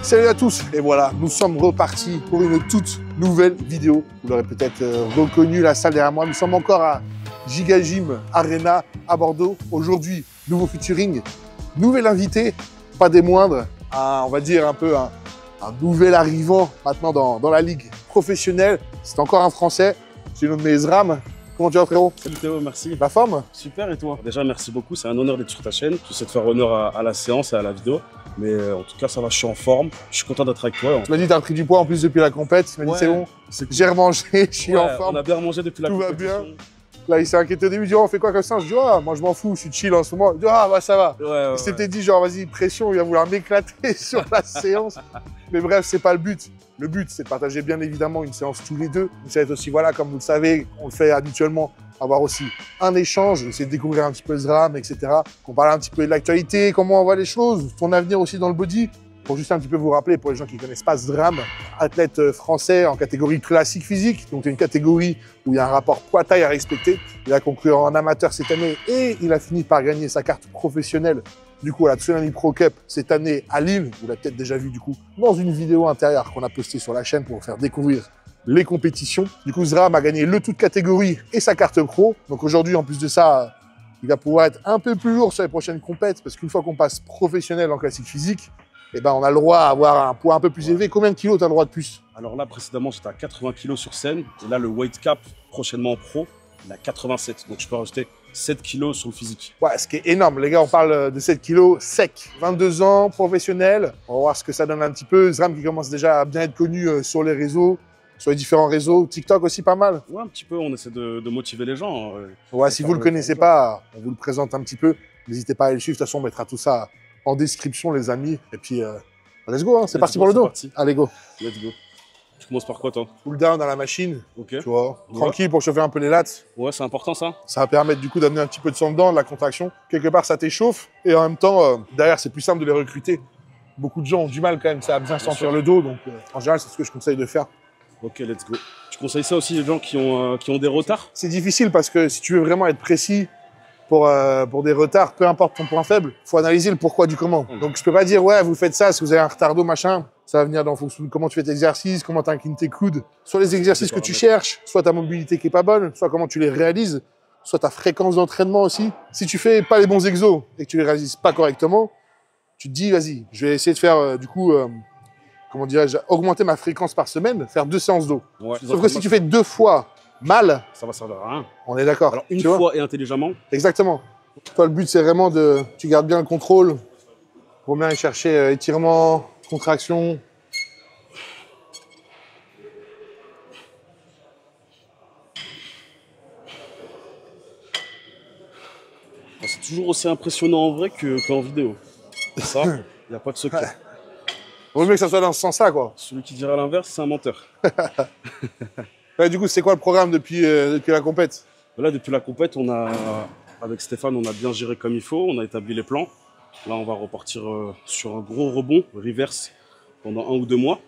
Salut à tous, et voilà, nous sommes repartis pour une toute nouvelle vidéo. Vous l'aurez peut-être reconnu, la salle derrière moi. Nous sommes encore à Giga Gym Arena à Bordeaux. Aujourd'hui, nouveau featuring, nouvel invité, pas des moindres, on va dire un peu un nouvel arrivant maintenant dans la ligue professionnelle. C'est encore un Français, j'ai nommé Zram. Comment tu vas, frérot? Salut Théo, merci. La forme? Super, et toi? Déjà, merci beaucoup, c'est un honneur d'être sur ta chaîne. J'essaie de faire honneur à la séance et à la vidéo. Mais en tout cas, ça va, je suis en forme. Je suis content d'être avec toi. Tu m'as dit, tu as pris du poids en plus depuis la compète. Tu m'as dit, c'est bon, j'ai remangé, je suis en forme. On a bien remangé depuis la compétition. Tout va bien. Là, il s'est inquiété au début, il dit, oh, on fait quoi comme ça? Je dis, ah, moi je m'en fous, je suis chill en ce moment. Il dit, ah, bah ça va. Il s'était dit, genre, vas-y, pression, il va vouloir m'éclater sur la séance. Mais bref, c'est pas le but. Le but, c'est de partager bien évidemment une séance tous les deux. Ça va être aussi, voilà, comme vous le savez, on le fait habituellement, avoir aussi un échange, essayer de découvrir un petit peu Zram, etc. Qu'on parle un petit peu de l'actualité, comment on voit les choses, ton avenir aussi dans le body. Pour juste un petit peu vous rappeler, pour les gens qui ne connaissent pas Zram, athlète français en catégorie classique physique, donc une catégorie où il y a un rapport poids-taille à respecter. Il a conclu en amateur cette année et il a fini par gagner sa carte professionnelle du coup à la Tsunami Pro Cup cette année à Lille. Vous l'avez peut-être déjà vu du coup dans une vidéo intérieure qu'on a postée sur la chaîne pour vous faire découvrir les compétitions. Du coup, Zram a gagné le toute catégorie et sa carte pro. Donc aujourd'hui, en plus de ça, il va pouvoir être un peu plus lourd sur les prochaines compètes parce qu'une fois qu'on passe professionnel en classique physique, eh ben, on a le droit à avoir un poids un peu plus élevé. Combien de kilos tu as le droit de plus? Alors là, précédemment, j'étais à 80 kg sur scène. Et là, le weight cap, prochainement en pro, il a 87. Donc je peux rajouter 7 kg sur le physique. Ouais, ce qui est énorme. Les gars, on parle de 7 kilos sec. 22 ans, professionnel. On va voir ce que ça donne un petit peu. Zram qui commence déjà à bien être connu sur les réseaux, sur les différents réseaux. TikTok aussi pas mal. Ouais, un petit peu, on essaie de motiver les gens. Ouais, si vous ne le connaissez pas, on vous le présente un petit peu. N'hésitez pas à le suivre. De toute façon, on mettra tout ça en description, les amis. Et puis, let's go, hein. C'est parti pour le dos. Allez, go. Let's go. Tu commences par quoi, toi? Pull down dans la machine. Ok. Tu vois, tranquille pour chauffer un peu les lats. Ouais, c'est important ça. Ça va permettre du coup d'amener un petit peu de sang dedans, de la contraction. Quelque part, ça t'échauffe. Et en même temps, derrière, c'est plus simple de les recruter. Beaucoup de gens ont du mal quand même, ça à bien sentir le dos. Donc, en général, c'est ce que je conseille de faire. Ok, let's go. Tu conseilles ça aussi aux gens qui ont des retards? C'est difficile parce que si tu veux vraiment être précis pour des retards, peu importe ton point faible, il faut analyser le pourquoi du comment. Donc, je peux pas dire, ouais, vous faites ça, si vous avez un retard d'eau, machin. Ça va venir dans fonction de comment tu fais tes exercices, comment tu inclines tes coudes, soit les exercices que tu cherches, soit ta mobilité qui est pas bonne, soit comment tu les réalises, soit ta fréquence d'entraînement aussi. Si tu fais pas les bons exos et que tu les réalises pas correctement, tu te dis, vas-y, je vais essayer de faire, comment dirais-je, augmenter ma fréquence par semaine, faire 2 séances d'eau. Ouais, sauf que si tu fais 2 fois mal, ça va servir à rien. On est d'accord. Alors, une fois et intelligemment. Exactement. Toi, le but, c'est vraiment tu gardes bien le contrôle pour bien aller chercher étirement, contraction. C'est toujours aussi impressionnant en vrai qu'en vidéo. Ça, il n'y a pas de secret. Vaut mieux que ça soit dans ce sens-là, quoi. Celui qui dira l'inverse, c'est un menteur. Ouais, du coup, c'est quoi le programme depuis la compète? Là, depuis la compète, avec Stéphane, on a bien géré comme il faut, on a établi les plans. Là, on va repartir sur un gros rebond, reverse, pendant 1 ou 2 mois.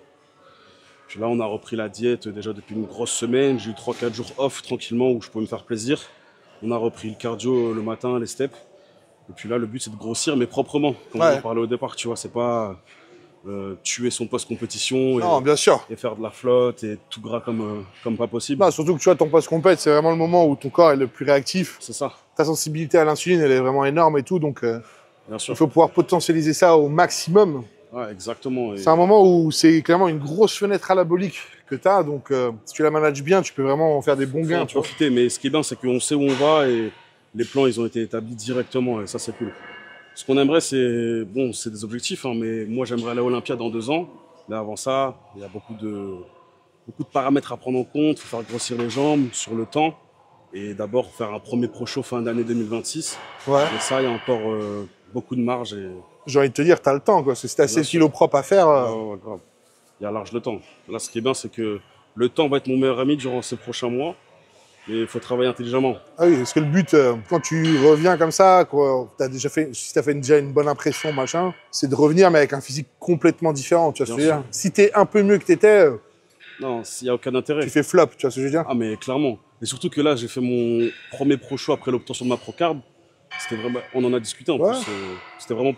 Puis là, on a repris la diète déjà depuis une grosse semaine. J'ai eu 3-4 jours off tranquillement où je pouvais me faire plaisir. On a repris le cardio le matin, les steps. Et puis là, le but, c'est de grossir, mais proprement. Comme on en parlait au départ, tu vois, c'est pas tuer son post-compétition et faire de la flotte et tout gras comme pas possible. Non, surtout que tu vois, ton post-compète, c'est vraiment le moment où ton corps est le plus réactif. C'est ça. Ta sensibilité à l'insuline, elle est vraiment énorme et tout, donc bien sûr. Il faut pouvoir potentialiser ça au maximum. Ouais, exactement. C'est un moment où c'est clairement une grosse fenêtre anabolique que tu as, donc si tu la manages bien, tu peux vraiment faire des bons gains. Tu profiter, mais ce qui est bien, c'est qu'on sait où on va et les plans, ils ont été établis directement et ça, c'est cool. Ce qu'on aimerait, c'est des objectifs, hein, mais moi, j'aimerais aller à l'Olympia dans 2 ans. Mais avant ça, il y a beaucoup de paramètres à prendre en compte. Il faut faire grossir les jambes sur le temps et d'abord faire un premier pro-show fin d'année 2026. Ouais. Et ça, il y a encore beaucoup de marge. J'ai envie de te dire, tu as le temps, quoi. Si tu as 7 kilos propres à faire. Ouais, grave. Il y a large le temps. Là, ce qui est bien, c'est que le temps va être mon meilleur ami durant ces prochains mois. Mais il faut travailler intelligemment. Ah oui, parce que le but, quand tu reviens comme ça, si tu as fait déjà une bonne impression, machin, c'est de revenir, mais avec un physique complètement différent. Tu vois ce que je veux dire? Si tu es un peu mieux que tu étais. Non, il n'y a aucun intérêt. Tu fais flop, tu vois ce que je veux dire? Ah, mais clairement. Et surtout que là, j'ai fait mon premier pro show après l'obtention de ma pro card. C'était vraiment, on en a discuté en plus. C'était vraiment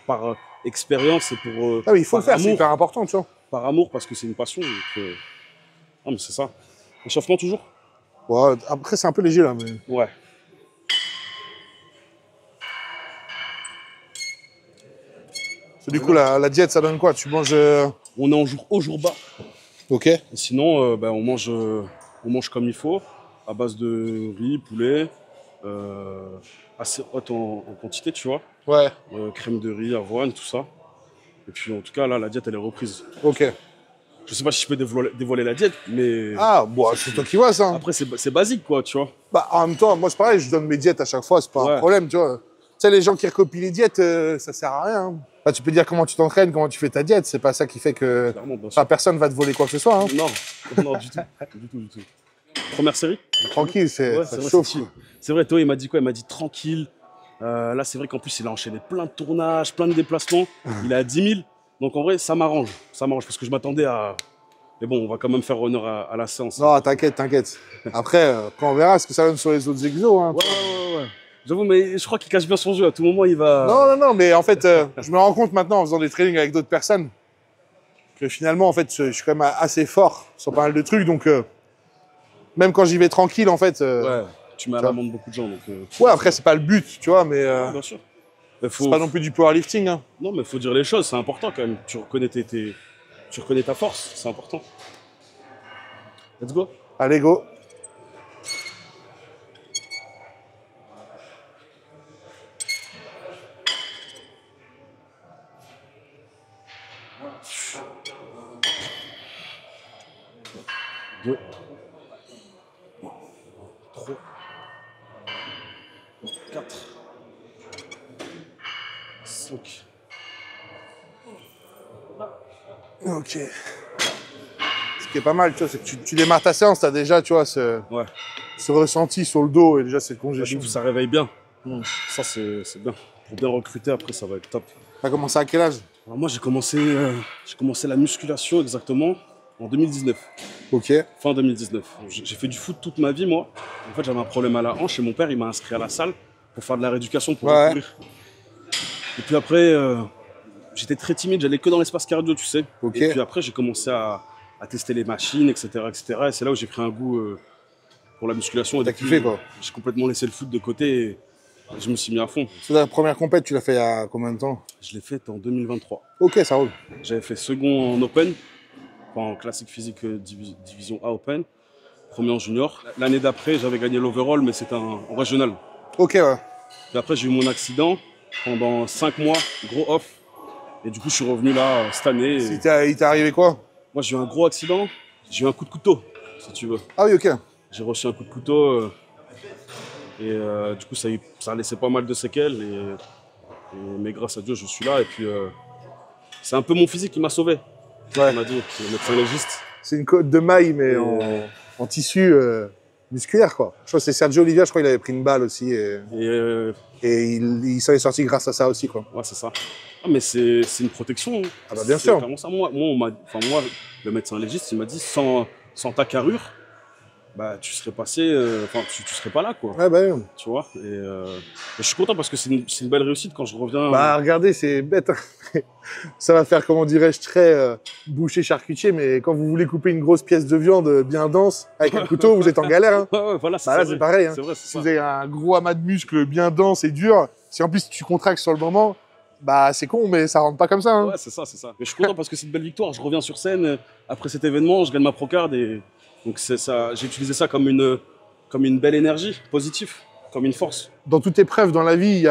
expérience et pour. Ah oui, il faut le faire, c'est amour. hyper important, tu vois. Par amour, parce que c'est une passion. Donc, non, mais c'est ça. Échauffement toujours? Ouais, après, c'est un peu léger là. Mais... Ouais. Du coup, la diète, ça donne quoi? Tu manges. On est au jour bas. Ok. Et sinon, on mange comme il faut, à base de riz, poulet, assez haute en quantité, tu vois. Ouais. Crème de riz, avoine, tout ça. Et puis en tout cas, là, la diète, elle est reprise. Ok. Je sais pas si je peux dévoiler la diète, mais. Ah, bon, c'est toi qui vois ça. Après, c'est basique, quoi, tu vois. Bah, en même temps, moi, c'est pareil, je donne mes diètes à chaque fois, c'est pas un problème, tu vois. Tu sais, les gens qui recopient les diètes, ça sert à rien. Hein. Bah, tu peux dire comment tu t'entraînes, comment tu fais ta diète, c'est pas ça qui fait que personne va te voler quoi que ce soit. Hein. Non, du tout. Du tout. Première série? Tranquille, ça chauffe. C'est vrai, Théo, il m'a dit quoi? Il m'a dit tranquille. Là, c'est vrai qu'en plus, il a enchaîné plein de tournages, plein de déplacements. Il est à 10 000. Donc, en vrai, ça m'arrange. Ça m'arrange parce que je m'attendais à. Mais bon, on va quand même faire honneur à la séance. Non, t'inquiète. Après, quand on verra ce que ça donne sur les autres exos. Hein. Ouais. J'avoue, mais je crois qu'il cache bien son jeu. À tout moment, il va. Non, mais en fait, je me rends compte maintenant en faisant des trainings avec d'autres personnes que finalement, en fait, je suis quand même assez fort sur pas mal de trucs. Donc, même quand j'y vais tranquille, en fait. Ouais, tu mets à l'amende beaucoup de gens. Donc, ouais, après, c'est pas le but, tu vois, mais. Bien sûr. C'est pas non plus du powerlifting. Hein. Non, mais il faut dire les choses, c'est important quand même. Tu reconnais ta force, c'est important. Let's go. Allez, go. Deux. 3. 4. 5. Ok. Ce qui est pas mal, tu vois, c'est que tu démarres ta séance, t'as déjà, tu vois, ce ressenti sur le dos et déjà cette congestion. Ça réveille bien. Ça, c'est bien. Pour bien recruter, après, ça va être top. T'as commencé à quel âge? Alors moi, j'ai commencé la musculation exactement en 2019. Ok. Fin 2019. J'ai fait du foot toute ma vie, moi. En fait, j'avais un problème à la hanche et mon père, il m'a inscrit à la salle pour faire de la rééducation, pour courir. Et puis après, j'étais très timide, j'allais que dans l'espace cardio, tu sais. Okay. Et puis après, j'ai commencé à tester les machines, etc. Et c'est là où j'ai pris un goût pour la musculation. T'as kiffé, quoi. J'ai complètement laissé le foot de côté et je me suis mis à fond. C'est la première compète, tu l'as fait il y a combien de temps? Je l'ai faite en 2023. Ok, ça roule. J'avais fait second en Open, en classique physique division A Open, premier en junior. L'année d'après, j'avais gagné l'overall, mais c'était en régional. Ok, ouais. Et après, j'ai eu mon accident pendant 5 mois, gros off. Et du coup, je suis revenu là cette année. Il t'est arrivé quoi? Moi, j'ai eu un gros accident. J'ai eu un coup de couteau, si tu veux. Ah oui, ok. J'ai reçu un coup de couteau. Et du coup, ça a laissé pas mal de séquelles. Mais grâce à Dieu, je suis là. Et puis, c'est un peu mon physique qui m'a sauvé. Ouais. On a dit, le médecin légiste. C'est une côte de maille, mais en tissu musculaire, quoi. Je crois que c'est Sergio Olivier, je crois qu'il avait pris une balle aussi. Et il s'en est sorti grâce à ça aussi, quoi. Ouais, c'est ça. Ah, mais c'est une protection. Ah bah bien sûr. Ça. Moi, le médecin légiste, il m'a dit, sans ta carrure, bah, tu serais passé, tu serais pas là, quoi. Ouais, bah oui. Tu vois, et je suis content parce que c'est une belle réussite quand je reviens. Bah, regardez, c'est bête. Ça va faire, comment dirais-je, très boucher charcutier, mais quand vous voulez couper une grosse pièce de viande bien dense avec un couteau, vous êtes en galère. Hein. Ouais, voilà, bah là, c'est pareil. Hein. C'est vrai, si vous avez un gros amas de muscles bien dense et dur, si en plus tu contractes sur le moment, bah c'est con, mais ça rentre pas comme ça. Hein. Ouais, c'est ça. Mais je suis content parce que c'est une belle victoire. Je reviens sur scène après cet événement, je gagne ma Procard et donc c'est ça. J'ai utilisé ça comme une belle énergie positive, comme une force. Dans toute épreuve dans la vie,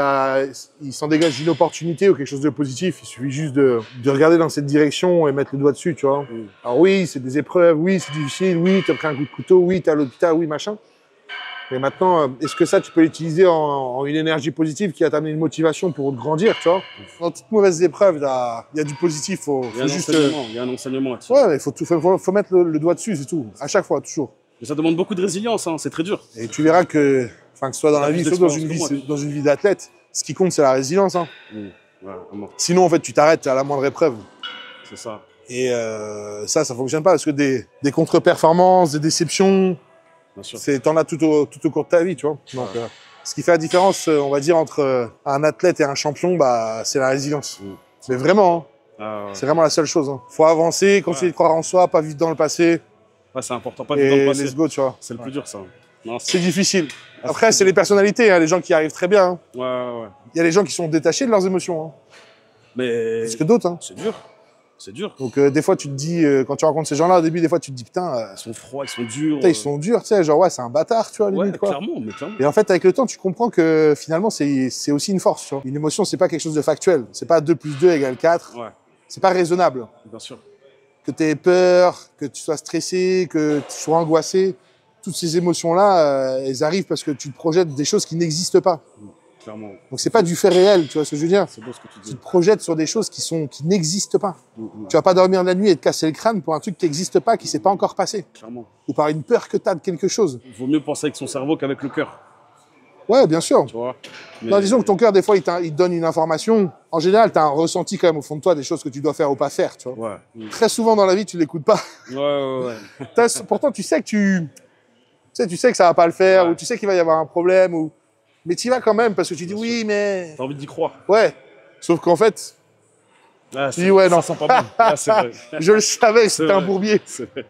il s'en dégage une opportunité ou quelque chose de positif. Il suffit juste de regarder dans cette direction et mettre le doigt dessus, tu vois. Alors oui, c'est des épreuves, oui, c'est difficile, oui, t'as pris un coup de couteau, oui, t'es à l'hôpital, oui, machin. Mais maintenant, est-ce que ça, tu peux l'utiliser en une énergie positive qui va t'amener une motivation pour grandir, tu vois? Dans toute mauvaise épreuve, il y a du positif. Il y a un enseignement là-dessus. Ouais, il faut mettre le doigt dessus, c'est tout. À chaque fois, toujours. Mais ça demande beaucoup de résilience, hein, c'est très dur. Et tu verras que ce soit dans la vie, soit dans une vie d'athlète, ce qui compte, c'est la résilience. Hein. Ouais, sinon, en fait, tu t'arrêtes à la moindre épreuve. C'est ça. Et ça fonctionne pas parce que des contre-performances, des déceptions, t'en as tout au cours de ta vie, tu vois. Donc, ce qui fait la différence, on va dire, entre un athlète et un champion, bah, c'est la résilience. Mais vraiment, hein. Ouais. C'est vraiment la seule chose. Hein. Faut avancer, continuer de croire en soi, pas vivre dans le passé. Ouais, c'est important, pas vivre dans le Et passé. let's go, tu vois. C'est le plus dur, ça. Non, C'est difficile. Après, c'est les personnalités, hein, les gens qui arrivent très bien. Hein. Ouais. Il y a des gens qui sont détachés de leurs émotions. Hein. Mais Plus que d'autres. Hein. c'est dur. C'est dur. Donc, des fois, tu te dis, quand tu rencontres ces gens-là, au début, des fois, tu te dis, putain, Ils sont froids, ils sont durs. putain, ils sont durs, tu sais, genre, ouais, c'est un bâtard, tu vois, limite, Ouais, quoi. clairement, mais clairement. Et en fait, avec le temps, tu comprends que finalement, c'est aussi une force, tu vois. Une émotion, c'est pas quelque chose de factuel. C'est pas 2 + 2 = 4. Ouais, C'est pas raisonnable. bien sûr. Que tu aies peur, que tu sois stressé, que tu sois angoissé, toutes ces émotions-là, elles arrivent parce que tu te projettes des choses qui n'existent pas. Clairement. Donc c'est pas du fait réel, tu vois ce que je veux dire. C'est beau ce que tu Tu dis. te projettes sur des choses qui n'existent pas. Tu vas pas dormir de la nuit et te casser le crâne pour un truc qui n'existe pas, qui s'est pas encore passé. Clairement. Ou par une peur que tu as de quelque chose. Il vaut mieux penser avec son cerveau qu'avec le cœur, Ouais, bien sûr. tu vois. Mais... Non, disons que ton cœur, des fois, il te donne une information. En général, tu as un ressenti quand même au fond de toi des choses que tu dois faire ou pas faire, tu vois. Ouais. Très souvent dans la vie, tu l'écoutes pas. Ouais. Pourtant, tu sais que tu sais que ça va pas le faire, Ouais. ou tu sais qu'il va y avoir un problème, ou... mais tu y vas quand même parce que tu dis Bien oui, sûr. mais... T'as envie d'y croire. Ouais. Sauf qu'en fait, Ah, tu dis ouais, non. Ça sent pas bon. Ah, c'est vrai. Je le savais, C'est c'était un vrai. bourbier. C'est vrai.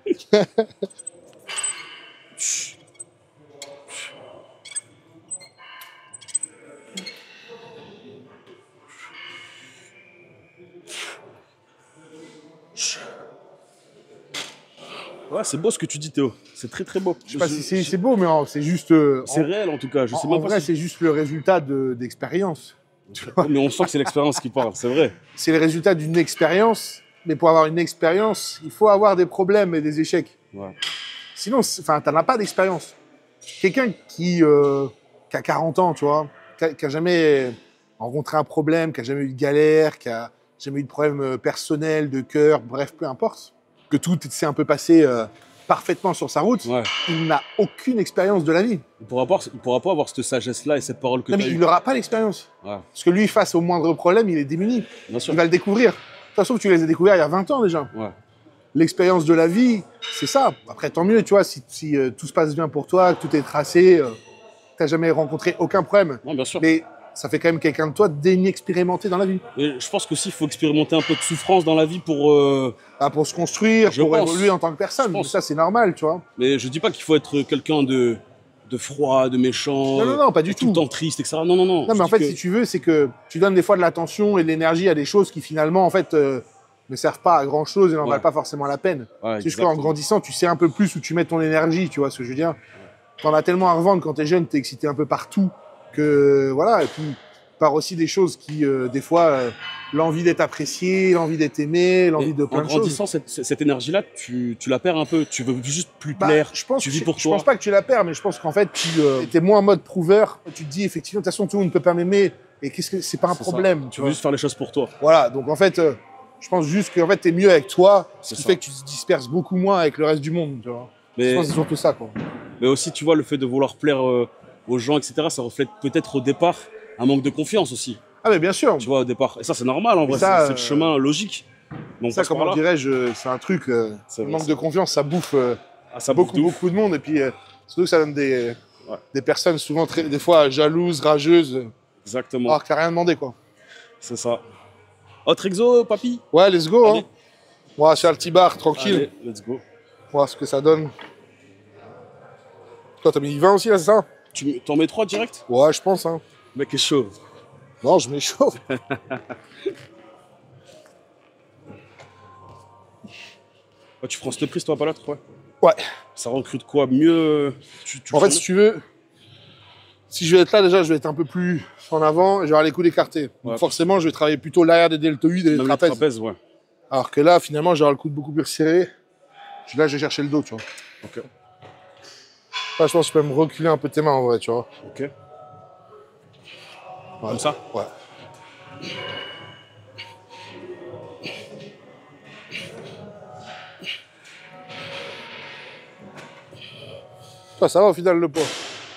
Ouais, c'est beau ce que tu dis, Théo. C'est très très beau. Je sais pas si c'est beau, mais c'est juste... C'est réel en tout cas. Je sais en même pas vrai, si- c'est juste le résultat d'expérience. Mais on sent que c'est l'expérience qui parle, c'est vrai. C'est le résultat d'une expérience, mais pour avoir une expérience, il faut avoir des problèmes et des échecs. Ouais. Sinon, t'en as pas d'expérience. Quelqu'un qui a 40 ans, tu vois, qui a jamais rencontré un problème, qui a jamais eu de galère, qui a jamais eu de problème personnel, de cœur, bref, peu importe, que tout s'est un peu passé parfaitement sur sa route, Ouais. il n'a aucune expérience de la vie. Il pourra pas avoir cette sagesse-là et cette parole que Non, tu mais as il eue. n'aura pas l'expérience. Ouais, Parce que lui, face au moindre problème, il est démuni. bien sûr. Il va le découvrir. De toute façon, tu les as découverts il y a 20 ans déjà. Ouais. L'expérience de la vie, c'est ça. Après, tant mieux, tu vois, si tout se passe bien pour toi, que tout est tracé, tu n'as jamais rencontré aucun problème. Non, bien sûr. Mais ça fait quand même quelqu'un de toi d'inexpérimenté dans la vie. Et je pense qu'aussi, il faut expérimenter un peu de souffrance dans la vie pour... Pour se construire, Je pour pense. évoluer en tant que personne. Je pense. Ça, c'est normal, tu vois. Mais je dis pas qu'il faut être quelqu'un de froid, de méchant, Non, pas du tout le tout. temps triste, etc. Non. Non, mais en fait, si tu veux, c'est que tu donnes des fois de l'attention et de l'énergie à des choses qui finalement, en fait, ne servent pas à grand chose et n'en Ouais. valent pas forcément la peine. Ouais, C'est juste qu'en exactement. grandissant, tu sais un peu plus où tu mets ton énergie, tu vois ce que je veux dire. T'en as tellement à revendre quand t'es jeune, t'es excité un peu partout, que voilà, et puis par aussi des choses qui, des fois, l'envie d'être apprécié, l'envie d'être aimé, l'envie de plein En de choses. grandissant, cette énergie-là, tu la perds un peu. Tu veux juste plus plaire. Je pense, tu vis pour je toi. pense pas que tu la perds, mais je pense qu'en fait, tu es moins en mode prouveur. Tu te dis, effectivement, de toute façon, tout le monde ne peut pas m'aimer, et qu'est-ce que c'est pas un C'est ça. problème, Tu tu veux vois. juste faire les choses pour toi. Voilà, donc en fait, je pense juste qu'en fait, t'es mieux avec toi, ce C'est qui ça. fait que tu te disperses beaucoup moins avec le reste du monde, tu vois. Je Mais, pense que c'est surtout ça, quoi. mais aussi, tu vois, le fait de vouloir plaire aux gens, etc., ça reflète peut-être au départ un manque de confiance aussi. Ah, mais bien sûr. Tu vois, au départ. Et ça, c'est normal, en vrai. ça, C'est le chemin logique. Mais on Ça, passe par comment là. dirais-je, c'est un truc, C'est le vrai, manque c'est- de confiance, ça bouffe Ah, ça bouffe de ouf. beaucoup de monde. Et puis, surtout que ça donne Ouais. des personnes souvent, des fois, jalouses, rageuses, Exactement. alors qu'il n'y a rien demandé, quoi. C'est ça. Autre exo, papy? Ouais, let's go, Allez. hein. Moi, c'est un petit bar, tranquille. Allez, let's go. Voir ce que ça donne. Toi, t'as mis 20 aussi, là, c'est ça? T'en mets 3 direct? Ouais, je pense, hein. Le mec est chaud. Non, je m'échauffe. Oh, tu prends cette prise, toi, pas l'autre, ouais. Ouais. Ça recrute quoi? Mieux. Tu En fait, le si sens tu veux, si je vais être là, déjà, je vais être un peu plus en avant et je vais avoir les coudes écartés. Donc Ouais. forcément, je vais travailler plutôt l'arrière des deltoïdes et des Même les trapèzes. trapèzes, ouais. Alors que là, finalement, j'ai le coude beaucoup plus serré. Là, je vais chercher le dos, tu vois. Ok. Là, je pense que je peux me reculer un peu tes mains, en vrai, tu vois. Ok. Comme ça? Ouais. Toi, ça va au final, le poids?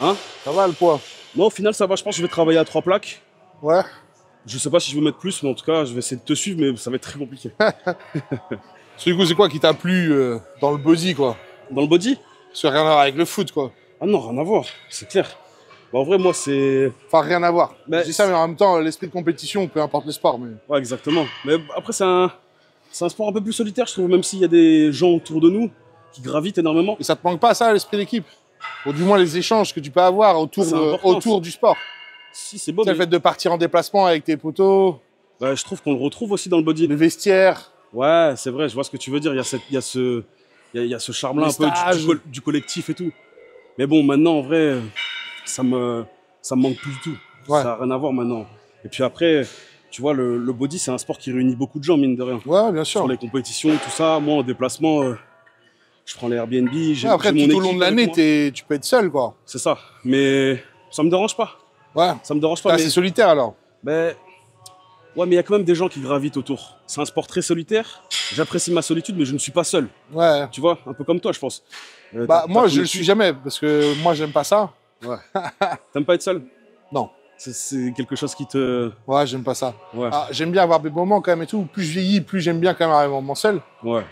Hein? Ça va, le poids? Non, au final, ça va. Je pense que je vais travailler à 3 plaques. Ouais. Je sais pas si je vais mettre plus, mais en tout cas, je vais essayer de te suivre, mais ça va être très compliqué. Du coup, c'est quoi qui t'a plu dans le body, quoi? Dans le body? Ça n'a rien à voir avec le foot, quoi. Ah non, rien à voir. C'est clair. Bah, en vrai, moi, c'est... Enfin, rien à voir. Mais je dis ça, mais en même temps, l'esprit de compétition, peu importe le sport. Mais... Ouais, exactement. Mais après, c'est un sport un peu plus solitaire, je trouve, même s'il y a des gens autour de nous qui gravitent énormément. Et ça te manque pas, ça, l'esprit d'équipe? Ou du moins les échanges que tu peux avoir autour du sport. Si, c'est beau. Le fait de partir en déplacement avec tes potos. Bah, je trouve qu'on le retrouve aussi dans le body. Le vestiaire. Ouais, c'est vrai, je vois ce que tu veux dire. Il y a ce charme-là un peu du collectif et tout. Mais bon, maintenant, en vrai, ça me manque plus du tout. Ouais. Ça n'a rien à voir maintenant. Et puis après, tu vois, le body, c'est un sport qui réunit beaucoup de gens, mine de rien. Ouais, bien sûr. Sur les compétitions, tout ça. Moi, en déplacement, je prends les Airbnb. Après, tout au long de l'année, tu peux être seul, quoi. C'est ça. Mais ça me dérange pas. Ouais. Ça me dérange pas. C'est solitaire, alors. Ben, ouais, mais il y a quand même des gens qui gravitent autour. C'est un sport très solitaire. J'apprécie ma solitude, mais je ne suis pas seul. Ouais. Tu vois, un peu comme toi, je pense. Moi, je le suis jamais, parce que moi, j'aime pas ça. Ouais. T'aimes pas être seul? Non. C'est quelque chose qui te... Ouais, j'aime pas ça. Ouais. J'aime bien avoir des moments quand même et tout. Plus je vieillis, plus j'aime bien quand même avoir des moments seul. Ouais.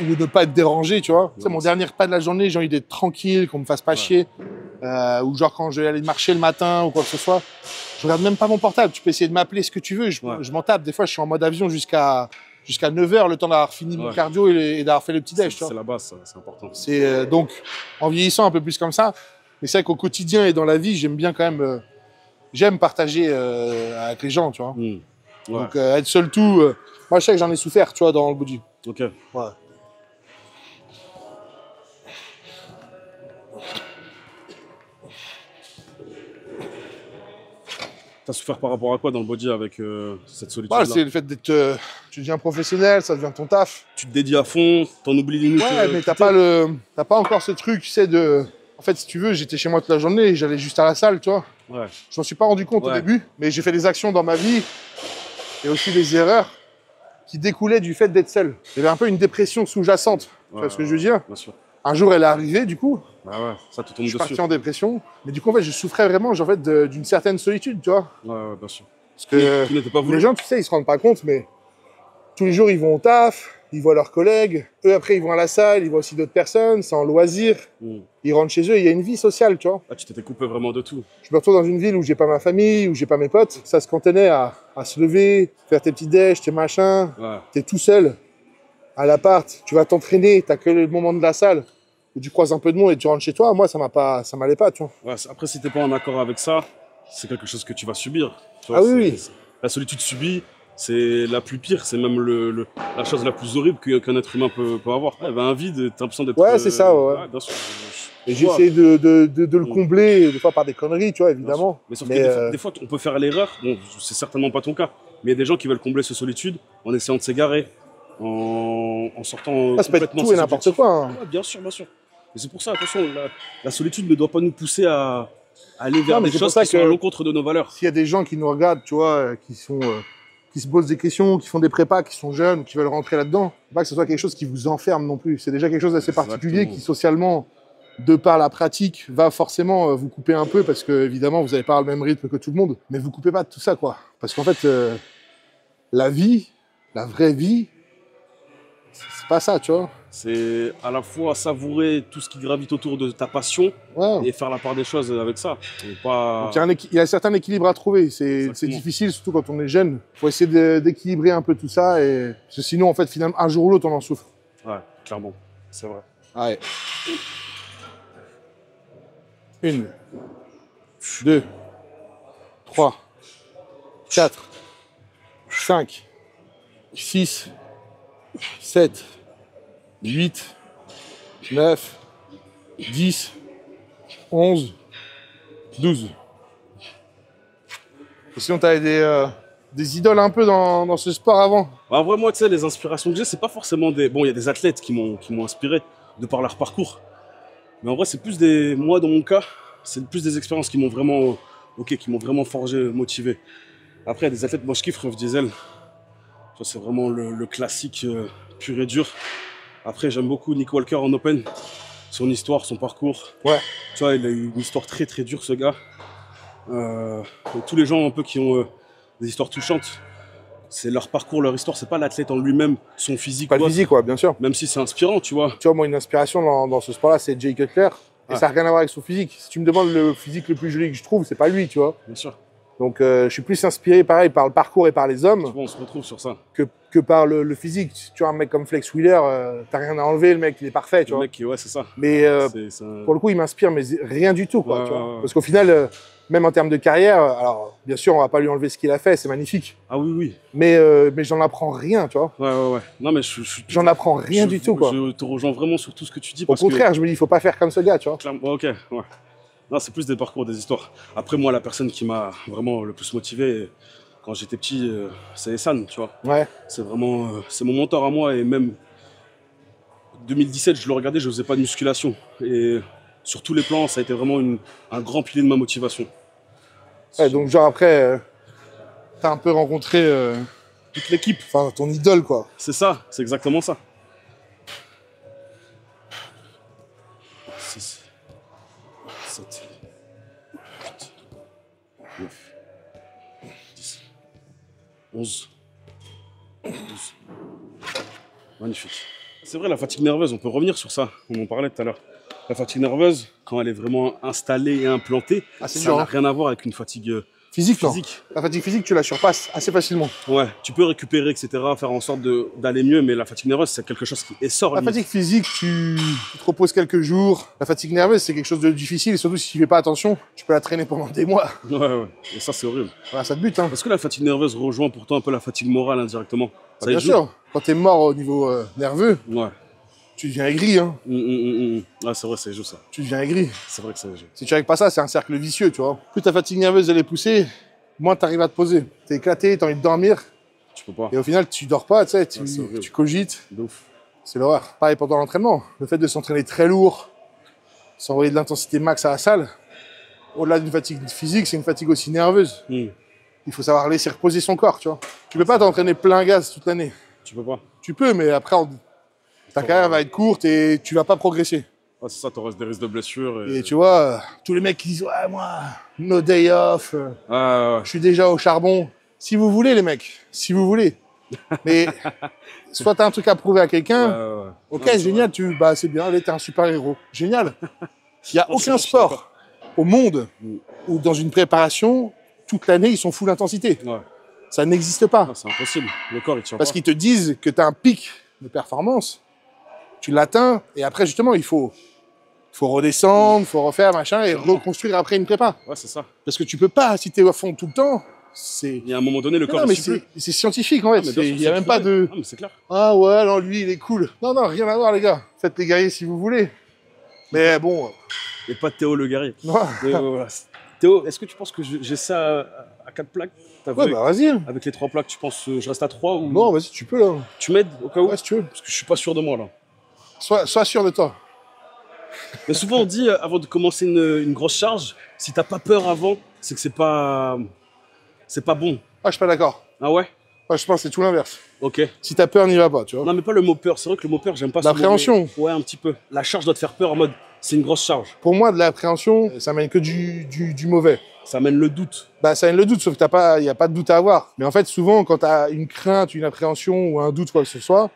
Ou ne pas être dérangé, tu vois. Tu sais, mon dernier repas de la journée, j'ai envie d'être tranquille, qu'on me fasse pas chier. Ou genre quand je vais aller marcher le matin ou quoi que ce soit. Je regarde même pas mon portable. Tu peux essayer de m'appeler ce que tu veux. Je m'en tape. Des fois, je suis en mode avion jusqu'à 9h, le temps d'avoir fini mon cardio et d'avoir fait le petit-déj. C'est la base, c'est important. Donc, en vieillissant un peu plus comme ça. Mais c'est vrai qu'au quotidien et dans la vie, j'aime bien quand même... j'aime partager avec les gens, tu vois. Ouais. Donc, être seul tout... moi, je sais que j'en ai souffert, tu vois, dans le body. Ok. Ouais. T'as souffert par rapport à quoi dans le body avec cette solitude-là? C'est le fait d'être... tu deviens professionnel, ça devient ton taf. Tu te dédies à fond, t'en oublies limite. Ouais, mais t'as pas encore ce truc, tu sais, de... En fait, si tu veux, j'étais chez moi toute la journée et j'allais juste à la salle, tu vois. Ouais. Je m'en suis pas rendu compte au début, mais j'ai fait des actions dans ma vie et aussi des erreurs qui découlaient du fait d'être seul. Il y avait un peu une dépression sous-jacente, tu vois ce que je veux dire? Bien sûr. Un jour, elle est arrivée, du coup. Bah ouais, ça te tombe dessus. Je suis parti en dépression, mais du coup, en fait, je souffrais vraiment, en fait, d'une certaine solitude, tu vois. Ouais, bien sûr. Parce que tu n'étais pas voulu. Les gens, tu sais, ils se rendent pas compte, mais tous les jours, ils vont au taf, ils voient leurs collègues. Eux, après, ils vont à la salle, ils voient aussi d'autres personnes, c'est en loisir. Ils rentrent chez eux, il y a une vie sociale, tu vois. Ah, tu t'étais coupé vraiment de tout. Je me retrouve dans une ville où j'ai pas ma famille, où j'ai pas mes potes. Ça se cantonnait à se lever, faire tes petits déj, tes machins. Ouais. T'es tout seul, à l'appart, tu vas t'entraîner, t'as que le moment de la salle, où tu croises un peu de monde et tu rentres chez toi. Moi, ça m'allait pas, tu vois. Ouais, après, si t'es pas en accord avec ça, c'est quelque chose que tu vas subir. Tu vois, oui. La solitude subie, c'est la plus pire, c'est même la chose la plus horrible qu'un être humain peut avoir. Il y avait un vide, t'as l'impression d'être... Ouais, c'est ça, ouais. Bien sûr. Et j'ai essayé de le combler, des fois par des conneries, tu vois, évidemment. Mais sauf que des fois, on peut faire l'erreur, bon, c'est certainement pas ton cas, mais il y a des gens qui veulent combler cette solitude en essayant de s'égarer, en sortant ça peut être tout et n'importe quoi. Hein. Ouais, bien sûr, bien sûr. Mais c'est pour ça, attention, la solitude ne doit pas nous pousser à aller vers des choses qui sont à l'encontre de nos valeurs. S'il y a des gens qui nous regardent, tu vois, qui se posent des questions, qui font des prépas, qui sont jeunes, qui veulent rentrer là-dedans, pas que ce soit quelque chose qui vous enferme non plus. C'est déjà quelque chose d'assez particulier qui, socialement, de par la pratique, va forcément vous couper un peu parce que, évidemment, vous n'avez pas le même rythme que tout le monde. Mais vous coupez pas de tout ça, quoi. Parce qu'en fait, la vie, la vraie vie, c'est pas ça, tu vois. C'est à la fois savourer tout ce qui gravite autour de ta passion et faire la part des choses avec ça. Donc, il y a un certain équilibre à trouver. C'est difficile, surtout quand on est jeune. Il faut essayer d'équilibrer un peu tout ça. Parce que sinon, en fait, finalement, un jour ou l'autre, on en souffre. Ouais, clairement. C'est vrai. Ouais. 1, 2, 3, 4, 5, 6, 7, 8, 9, 10, 11, 12. Sinon, tu avais des idoles un peu dans ce sport avant? En vrai, moi, tu sais, les inspirations que j'ai, c'est pas forcément des... Bon, il y a des athlètes qui m'ont inspiré de par leur parcours. Mais en vrai, c'est plus des... Moi, dans mon cas, c'est plus des expériences qui m'ont vraiment... qui m'ont vraiment forgé, motivé. Après, il y a des athlètes, moi, je kiffe Ruf Diesel. C'est vraiment le classique pur et dur. Après, j'aime beaucoup Nick Walker en open. Son histoire, son parcours. Ouais. Tu vois, il a eu une histoire très, très dure, ce gars. Donc, tous les gens un peu qui ont des histoires touchantes, c'est leur parcours, leur histoire. C'est pas l'athlète en lui-même, son physique. Pas le physique, quoi, bien sûr. Même si c'est inspirant, tu vois. Tu vois, moi, une inspiration dans ce sport-là, c'est Jay Cutler. Et ça n'a rien à voir avec son physique. Si tu me demandes le physique le plus joli que je trouve, c'est pas lui, tu vois. Bien sûr. Donc, je suis plus inspiré, pareil, par le parcours et par les hommes Tu vois, on se retrouve sur ça. que par le physique. Tu vois, un mec comme Flex Wheeler, t'as rien à enlever, le mec, il est parfait, tu vois. Le mec, ouais, c'est ça. Mais pour le coup, il m'inspire, mais rien du tout, quoi. Tu vois. Parce qu'au final, même en termes de carrière, alors, bien sûr, on va pas lui enlever ce qu'il a fait, c'est magnifique. Ah oui, oui. Mais j'en apprends rien, tu vois. Ouais. Non, mais j'en apprends rien du tout, quoi. Je te rejoins vraiment sur tout ce que tu dis. Au contraire, je me dis, il faut pas faire comme ce gars, tu vois. Clairement, ok, ouais. Non, c'est plus des parcours, des histoires. Après, moi, la personne qui m'a vraiment le plus motivé quand j'étais petit, c'est Essan, tu vois. Ouais. C'est vraiment, c'est mon mentor à moi. Et même 2017, je le regardais, je faisais pas de musculation. Et sur tous les plans, ça a été vraiment un grand pilier de ma motivation. Ouais, donc genre après, t'as un peu rencontré toute l'équipe, enfin ton idole, quoi. C'est ça, c'est exactement ça. 6, 7, 8, 9, 10, 11, 12. Magnifique. C'est vrai, la fatigue nerveuse, on peut revenir sur ça. On en parlait tout à l'heure. La fatigue nerveuse, quand elle est vraiment installée et implantée, ça n'a rien à voir avec une fatigue physique. Non. La fatigue physique, tu la surpasses assez facilement. Ouais, tu peux récupérer, etc., faire en sorte d'aller mieux, mais la fatigue nerveuse, c'est quelque chose qui essore. La fatigue physique, tu te reposes quelques jours. La fatigue nerveuse, c'est quelque chose de difficile, et surtout si tu fais pas attention, tu peux la traîner pendant des mois. Ouais, et ça, c'est horrible. Voilà, ça te bute, hein. Est-ce que la fatigue nerveuse rejoint pourtant un peu la fatigue morale indirectement? Bien sûr, quand t'es mort au niveau nerveux, ouais. Tu deviens aigri, hein. Ah, c'est vrai, c'est juste ça. Tu deviens aigri. C'est vrai que c'est juste. Si tu règles pas ça, c'est un cercle vicieux, tu vois. Plus ta fatigue nerveuse, elle est poussée, moins t'arrives à te poser. T'es éclaté, t'as envie de dormir. Tu peux pas. Et au final, tu dors pas, tu sais, tu cogites. De ouf. C'est l'horreur. Pareil pendant l'entraînement. Le fait de s'entraîner très lourd, s'envoyer de l'intensité max à la salle, au-delà d'une fatigue physique, c'est une fatigue aussi nerveuse. Il faut savoir laisser reposer son corps, tu vois. Tu peux pas t'entraîner plein gaz toute l'année. Tu peux pas. Tu peux, mais après, ta carrière va être courte et tu vas pas progresser. Ah, c'est ça, t'auras des risques de blessures. Et tu vois, tous les mecs qui disent « Ouais, moi, no day off, je suis déjà au charbon. » Si vous voulez, les mecs, si vous voulez. Mais soit t'as un truc à prouver à quelqu'un, ok, non, génial, c'est bien, allez, t'es un super-héros. Génial. Il n'y a aucun sport au monde où dans une préparation, toute l'année, ils sont full intensité. Ouais. Ça n'existe pas. C'est impossible. Le corps, il tient Parce qu'ils te disent que t'as un pic de performance, tu l'atteins, et après, justement, il faut redescendre, il faut refaire, machin, et reconstruire après une prépa. Ouais, c'est ça. Parce que tu peux pas, si t'es à fond tout le temps, il y a un moment donné, le corps mais c'est scientifique, en fait. Il n'y a même pas de... Ah, mais c'est clair. Ah ouais, alors lui, il est cool. Non, rien à voir, les gars. Faites les guerriers si vous voulez. Mais bon... Et pas Théo le guerrier. Non. Voilà. Théo, est-ce que tu penses que j'ai ça à 4 plaques? Ouais, bah vas-y. Avec les 3 plaques, tu penses que je reste à 3 ou... Non, vas-y, tu peux, là. Tu m'aides au cas où? Ouais, si tu veux. Parce que je suis pas sûr de moi, là. Sois sûr de toi. Mais souvent, on dit, avant de commencer une grosse charge, si t'as pas peur avant, c'est que c'est pas bon. Ah, je suis pas d'accord. Ah ouais? Ouais, je pense que c'est tout l'inverse. Ok. Si t'as peur, n'y va pas, tu vois. Non, mais pas le mot peur. C'est vrai que le mot peur, j'aime pas. L'appréhension. Ouais, un petit peu. La charge doit te faire peur en mode, c'est une grosse charge. Pour moi, de l'appréhension, ça mène que du mauvais. Ça mène le doute. Bah, ça mène le doute, sauf que il n'y a pas de doute à avoir. Mais en fait, souvent, quand t'as une crainte, une appréhension ou un doute, quoi que ce soit,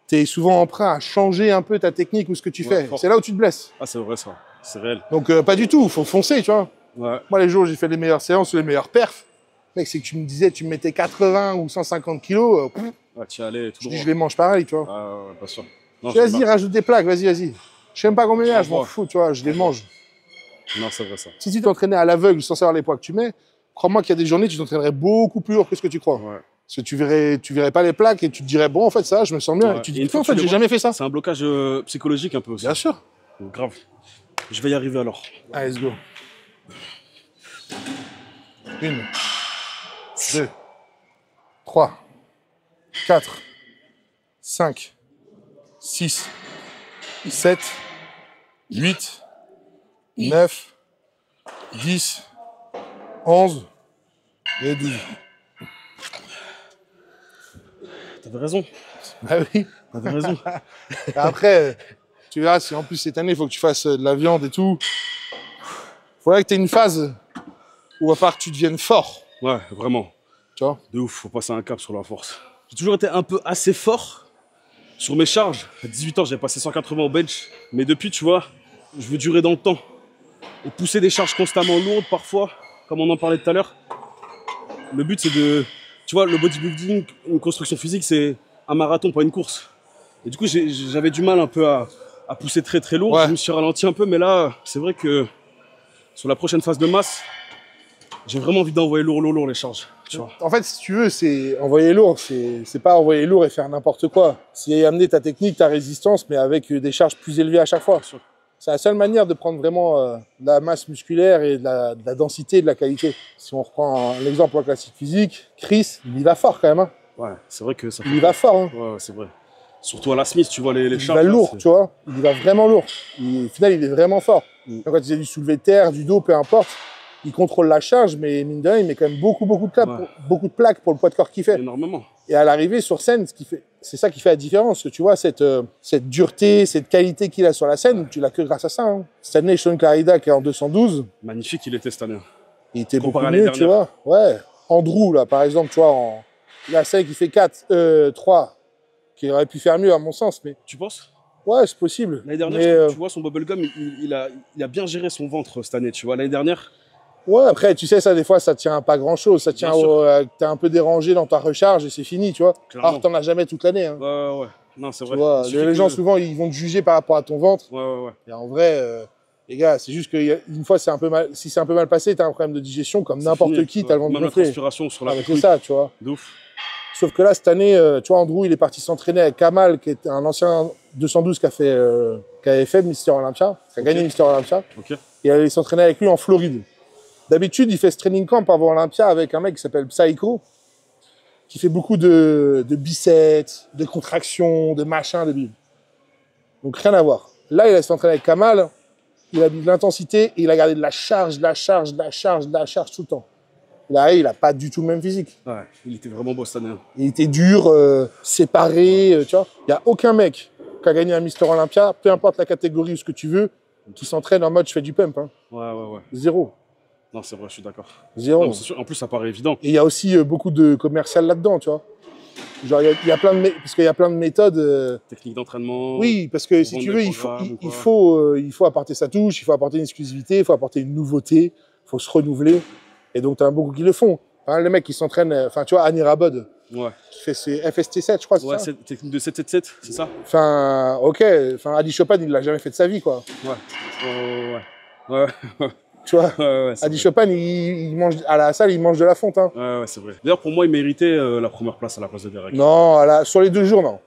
t'es souvent emprunt à changer un peu ta technique ou ce que tu fais. C'est là où tu te blesses. Ah, c'est vrai, ça. C'est réel. Donc, pas du tout. Faut foncer, tu vois. Ouais. Moi, les jours où j'ai fait les meilleures séances ou les meilleurs perfs, mec, c'est que tu me disais, tu me mettais 80 ou 150 kilos. Ouais, tu y allais tout droit. Je les mange pareil, tu vois. Ah, ouais, pas sûr. Vas-y, rajoute des plaques, vas-y. Je sais même pas combien il y a, je m'en fous, tu vois, je les mange. Non, c'est vrai ça. Si tu t'entraînais à l'aveugle sans savoir les poids que tu mets, crois-moi qu'il y a des journées, tu t'entraînerais beaucoup plus lourd que ce que tu crois. Ouais. Parce que tu verrais pas les plaques et tu te dirais, bon, en fait, ça, je me sens bien. Ouais. Et tu te dis, en fait, j'ai jamais fait ça. C'est un blocage psychologique un peu aussi. Bien sûr. Donc, grave. Je vais y arriver alors. Allez, let's go. 1, 2, 3, 4, 5, 6, 7, 8, 9, 10, 11 et 12. T'avais raison. Ah oui. T'avais raison. Après, tu verras, si en plus cette année, il faut que tu fasses de la viande et tout. Il faudrait que tu aies une phase où il va falloir que tu deviennes fort. Ouais, vraiment. Tu vois? De ouf, faut passer un cap sur la force. J'ai toujours été un peu assez fort sur mes charges. À 18 ans, j'ai passé 180 au bench. Mais depuis, tu vois, je veux durer dans le temps. Et pousser des charges constamment lourdes parfois, comme on en parlait tout à l'heure. Le but, c'est de... Tu vois, le bodybuilding, une construction physique, c'est un marathon, pas une course. Et du coup, j'avais du mal un peu à pousser très très lourd. Ouais. Je me suis ralenti un peu, mais là, c'est vrai que sur la prochaine phase de masse, j'ai vraiment envie d'envoyer lourd les charges. Tu vois. En fait, si tu veux, c'est envoyer lourd. C'est pas envoyer lourd et faire n'importe quoi. C'est amener ta technique, ta résistance, mais avec des charges plus élevées à chaque fois. C'est la seule manière de prendre vraiment de la masse musculaire et de la densité et de la qualité. Si on reprend l'exemple en classique physique, Chris, il y va fort quand même. Hein. Ouais, c'est vrai que ça fait... Il y va fort. Hein. Ouais, c'est vrai. Surtout à la Smith, tu vois les charges. Il va lourd, tu vois. Il y va vraiment lourd. Au final, il est vraiment fort. Quand il y a du soulevé de terre, du dos, peu importe, il contrôle la charge, mais mine de rien, il met quand même beaucoup de plaques pour le poids de corps qu'il fait. Énormément. Et à l'arrivée sur scène, c'est ça qui fait la différence. Que tu vois, cette dureté, cette qualité qu'il a sur la scène, tu l'as que grâce à ça. Hein. Cette année, Sean Clarida qui est en 212. Magnifique, il était cette année. Il était beaucoup mieux, tu vois. Ouais. Andrew, là, par exemple, tu vois, la scène qui fait 3, qui aurait pu faire mieux, à mon sens. Mais... Tu penses? Ouais, c'est possible. L'année dernière, tu vois, son bubblegum, il a bien géré son ventre cette année, tu vois. L'année dernière... Ouais, après, tu sais, ça, des fois, ça tient à pas grand-chose. Ça tient t'es un peu dérangé dans ta recharge et c'est fini, tu vois. Clairement. Alors, t'en as jamais toute l'année. Hein. Ouais. Non, c'est vrai. Tu vois, les gens, souvent, ils vont te juger par rapport à ton ventre. Ouais. Et en vrai, les gars, c'est juste qu'une fois, si c'est un peu mal passé, t'as un problème de digestion, comme n'importe qui, t'as le ventre gonflé. Même la transpiration sur la c'est ça, tu vois. D'ouf. Sauf que là, cette année, tu vois, Andrew, il est parti s'entraîner avec Kamal, qui est un ancien 212 qui avait fait Mister Olympia, qui a gagné Mister Olympia. Okay. Et il allait s'entraîner avec lui en Floride. D'habitude, il fait ce training camp avant Olympia avec un mec qui s'appelle Psycho, qui fait beaucoup de biceps, de contractions, de machins, de bibles. Donc rien à voir. Là, il a s'entraîné avec Kamal, il a mis de l'intensité et il a gardé de la charge tout le temps. Là, il n'a pas du tout le même physique. Ouais, il était vraiment beau cette année. Il était dur, séparé, tu vois. Il n'y a aucun mec qui a gagné un Mister Olympia, peu importe la catégorie ou ce que tu veux, qui s'entraîne en mode je fais du pump. Hein. Ouais. Zéro. Non, c'est vrai, je suis d'accord. Zéro. Non, sûr, en plus, ça paraît évident. Et il y a aussi beaucoup de commercial là-dedans, tu vois. Genre, il y a plein de parce qu'il y a plein de méthodes. Technique d'entraînement. Oui, parce que si tu veux, il faut apporter sa touche, il faut apporter une exclusivité, il faut apporter une nouveauté, il faut se renouveler. Et donc, tu as beaucoup qui le font. Enfin, les mecs qui s'entraînent, enfin, tu vois, Annie Rabod, qui fait ses FST7, je crois, c'est ça. Ouais, technique de 777, c'est ça. Enfin, ok. Enfin, Adi Chopin, il l'a jamais fait de sa vie, quoi. Ouais. Tu vois, Adi Chopin, il mange à la salle, il mange de la fonte. Hein. Ouais, c'est vrai. D'ailleurs, pour moi, il méritait la première place à la place de Derek. Non, sur les 2 jours, non.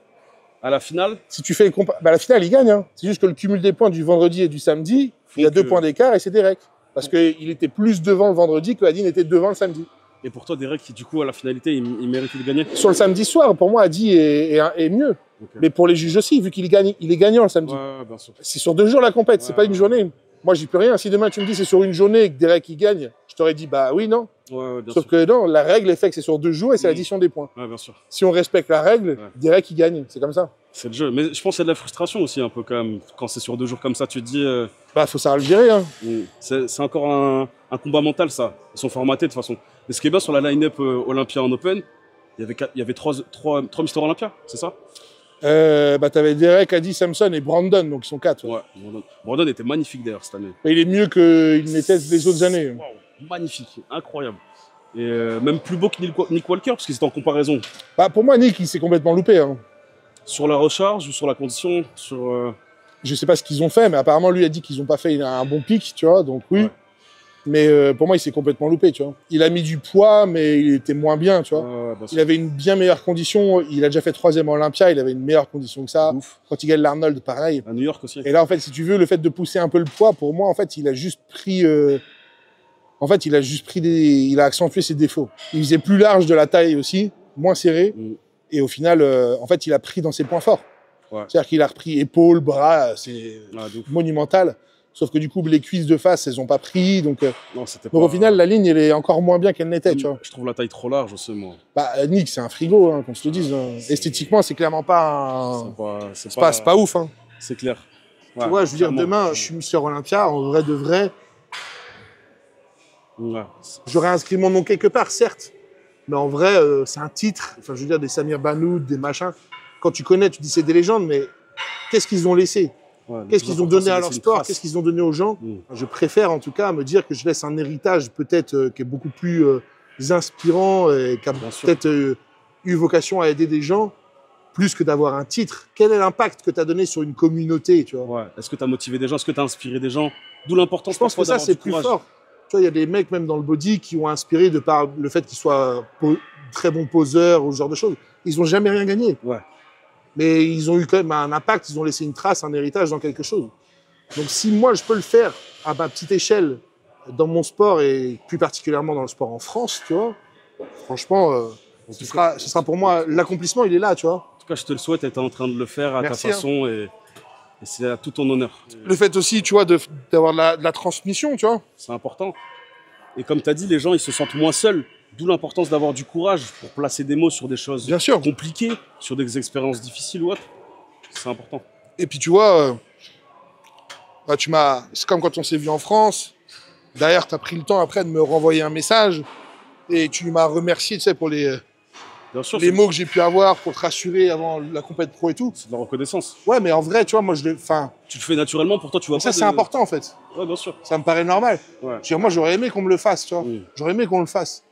À la finale, si tu fais la finale, il gagne. Hein. C'est juste que le cumul des points du vendredi et du samedi, il y a 2 points d'écart et c'est Derek. Parce qu'il était plus devant le vendredi que Adi n'était devant le samedi. Et pour toi, Derek, du coup, à la finalité, il méritait de gagner? Sur le samedi soir, pour moi, Adi est mieux. Okay. Mais pour les juges aussi, vu qu'il est gagnant le samedi. Ouais, bien sûr. C'est sur 2 jours la compète, c'est pas une journée. Moi, j'y peux rien. Si demain tu me dis c'est sur une journée et que Derek il gagne, je t'aurais dit bah oui, non. Sauf que non, la règle est faite que c'est sur 2 jours et c'est l'addition des points. Ouais, bien sûr. Si on respecte la règle, Derek il gagne. C'est comme ça. C'est le jeu. Mais je pense qu'il y a de la frustration aussi un peu quand même. Quand c'est sur 2 jours comme ça, tu te dis. Faut savoir le gérer. Hein. C'est encore un combat mental, ça. Ils sont formatés de toute façon. Mais ce qui est bien sur la line-up Olympia en Open, il y avait 3 Mister Olympia, c'est ça? T'avais Derek, Adi, Samson et Brandon, donc ils sont 4. Ouais, Brandon était magnifique d'ailleurs cette année. Mais il est mieux qu'il n'était les autres années. Wow, magnifique, incroyable. Et même plus beau que Nick Walker, parce que c'était en comparaison. Pour moi, Nick, il s'est complètement loupé. Hein. Sur la recharge ou sur la condition Je sais pas ce qu'ils ont fait, mais apparemment, lui a dit qu'ils n'ont pas fait un bon pic, tu vois, donc oui. Ouais. Mais pour moi, il s'est complètement loupé, tu vois. Il a mis du poids, mais il était moins bien, tu vois. Il avait une bien meilleure condition. Il a déjà fait 3e à Olympia, il avait une meilleure condition que ça. Ouf. Quand il gagne l'Arnold, pareil. À New York aussi. Et là, en fait, si tu veux, le fait de pousser un peu le poids, pour moi, en fait, il a juste pris... il a accentué ses défauts. Il faisait plus large de la taille aussi, moins serré. Et au final, en fait, il a pris dans ses points forts. Ouais. C'est-à-dire qu'il a repris épaules, bras, c'est monumental. Sauf que du coup, les cuisses de face, elles ont pas pris. Donc au final, la ligne, elle est encore moins bien qu'elle n'était. Tu vois. Je trouve la taille trop large aussi, moi. Nick, c'est un frigo, hein, qu'on se le dise. Hein. Esthétiquement, c'est clairement pas c'est pas ouf. Hein. C'est clair. Ouais, tu vois, je veux dire, demain, je suis Mister Olympia, en vrai de vrai. Ouais. J'aurais inscrit mon nom quelque part, certes. Mais en vrai, c'est un titre. Enfin, je veux dire, des Samir Banoud, des machins. Quand tu connais, tu dis c'est des légendes, mais qu'est-ce qu'ils ont laissé? Ouais, Qu'est-ce qu'ils ont donné à leur sport? Qu'est-ce qu'ils ont donné aux gens? Je préfère en tout cas me dire que je laisse un héritage peut-être qui est beaucoup plus inspirant et qui a peut-être eu vocation à aider des gens, plus que d'avoir un titre. Quel est l'impact que tu as donné sur une communauté, tu vois? Ouais. Est-ce que tu as motivé des gens? Est-ce que tu as inspiré des gens? D'où l'importance. Je pense que ça, c'est plus fort. Tu vois, il y a des mecs, même dans le body, qui ont inspiré de par le fait qu'ils soient très bons poseurs ou ce genre de choses. Ils n'ont jamais rien gagné. Ouais. Mais ils ont eu quand même un impact, ils ont laissé une trace, un héritage dans quelque chose. Donc si moi, je peux le faire à ma petite échelle dans mon sport et plus particulièrement dans le sport en France, tu vois, franchement, ce sera pour moi, l'accomplissement, il est là, tu vois. En tout cas, je te le souhaite et tu es en train de le faire à ta façon et c'est à tout ton honneur. Le fait aussi, tu vois, d'avoir de la transmission, tu vois. C'est important. Et comme tu as dit, les gens, ils se sentent moins seuls. D'où l'importance d'avoir du courage pour placer des mots sur des choses compliquées, sur des expériences difficiles ou autres. C'est important. Et puis, tu vois, c'est comme quand on s'est vu en France. D'ailleurs, tu as pris le temps après de me renvoyer un message et tu m'as remercié, tu sais, pour les mots que j'ai pu avoir pour te rassurer avant la compète pro et tout. C'est de la reconnaissance. Ouais, mais en vrai, tu vois, moi, tu le fais naturellement, pour toi, tu vois pas. Ça, c'est important, en fait. Ouais, bien sûr. Ça me paraît normal. Ouais. Je veux dire, moi, j'aurais aimé qu'on me le fasse, tu vois. J'aurais aimé qu'on le fasse.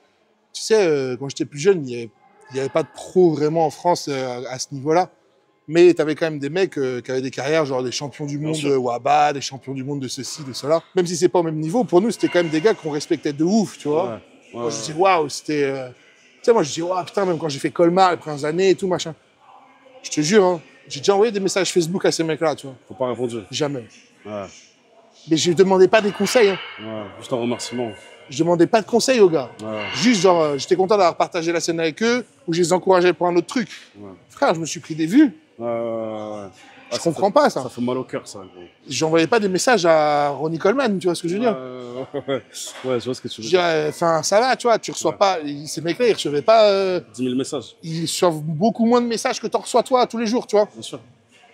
Tu sais, quand j'étais plus jeune, il n'y avait pas de pro vraiment en France à ce niveau-là. Mais tu avais quand même des mecs qui avaient des carrières, genre des champions du monde de WABA, des champions du monde de ceci, de cela. Même si c'est pas au même niveau, pour nous, c'était quand même des gars qu'on respectait de ouf, tu vois. Moi, je dis, waouh, c'était... Tu sais, moi, je dis, waouh, putain, même quand j'ai fait Colmar les premières années et tout, machin. Je te jure, hein, j'ai déjà envoyé des messages Facebook à ces mecs-là, tu vois. Faut pas répondre. Jamais. Ouais. Mais je demandais pas des conseils. Hein. Ouais, juste un remerciement. Je demandais pas de conseils aux gars. Ouais. Juste, genre, j'étais content d'avoir partagé la scène avec eux, ou je les encourageais pour un autre truc. Ouais. Frère, je me suis pris des vues. Je comprends pas ça. Ça fait mal au cœur, ça. J'envoyais pas des messages à Ronnie Coleman, tu vois ce que je veux dire? Ouais, je vois ce que tu veux dire. Enfin, ça va, tu vois, tu reçois pas. Ces mecs-là, ils recevaient pas. 10 000 messages. Ils reçoivent beaucoup moins de messages que t'en reçois toi tous les jours, tu vois. Bien sûr.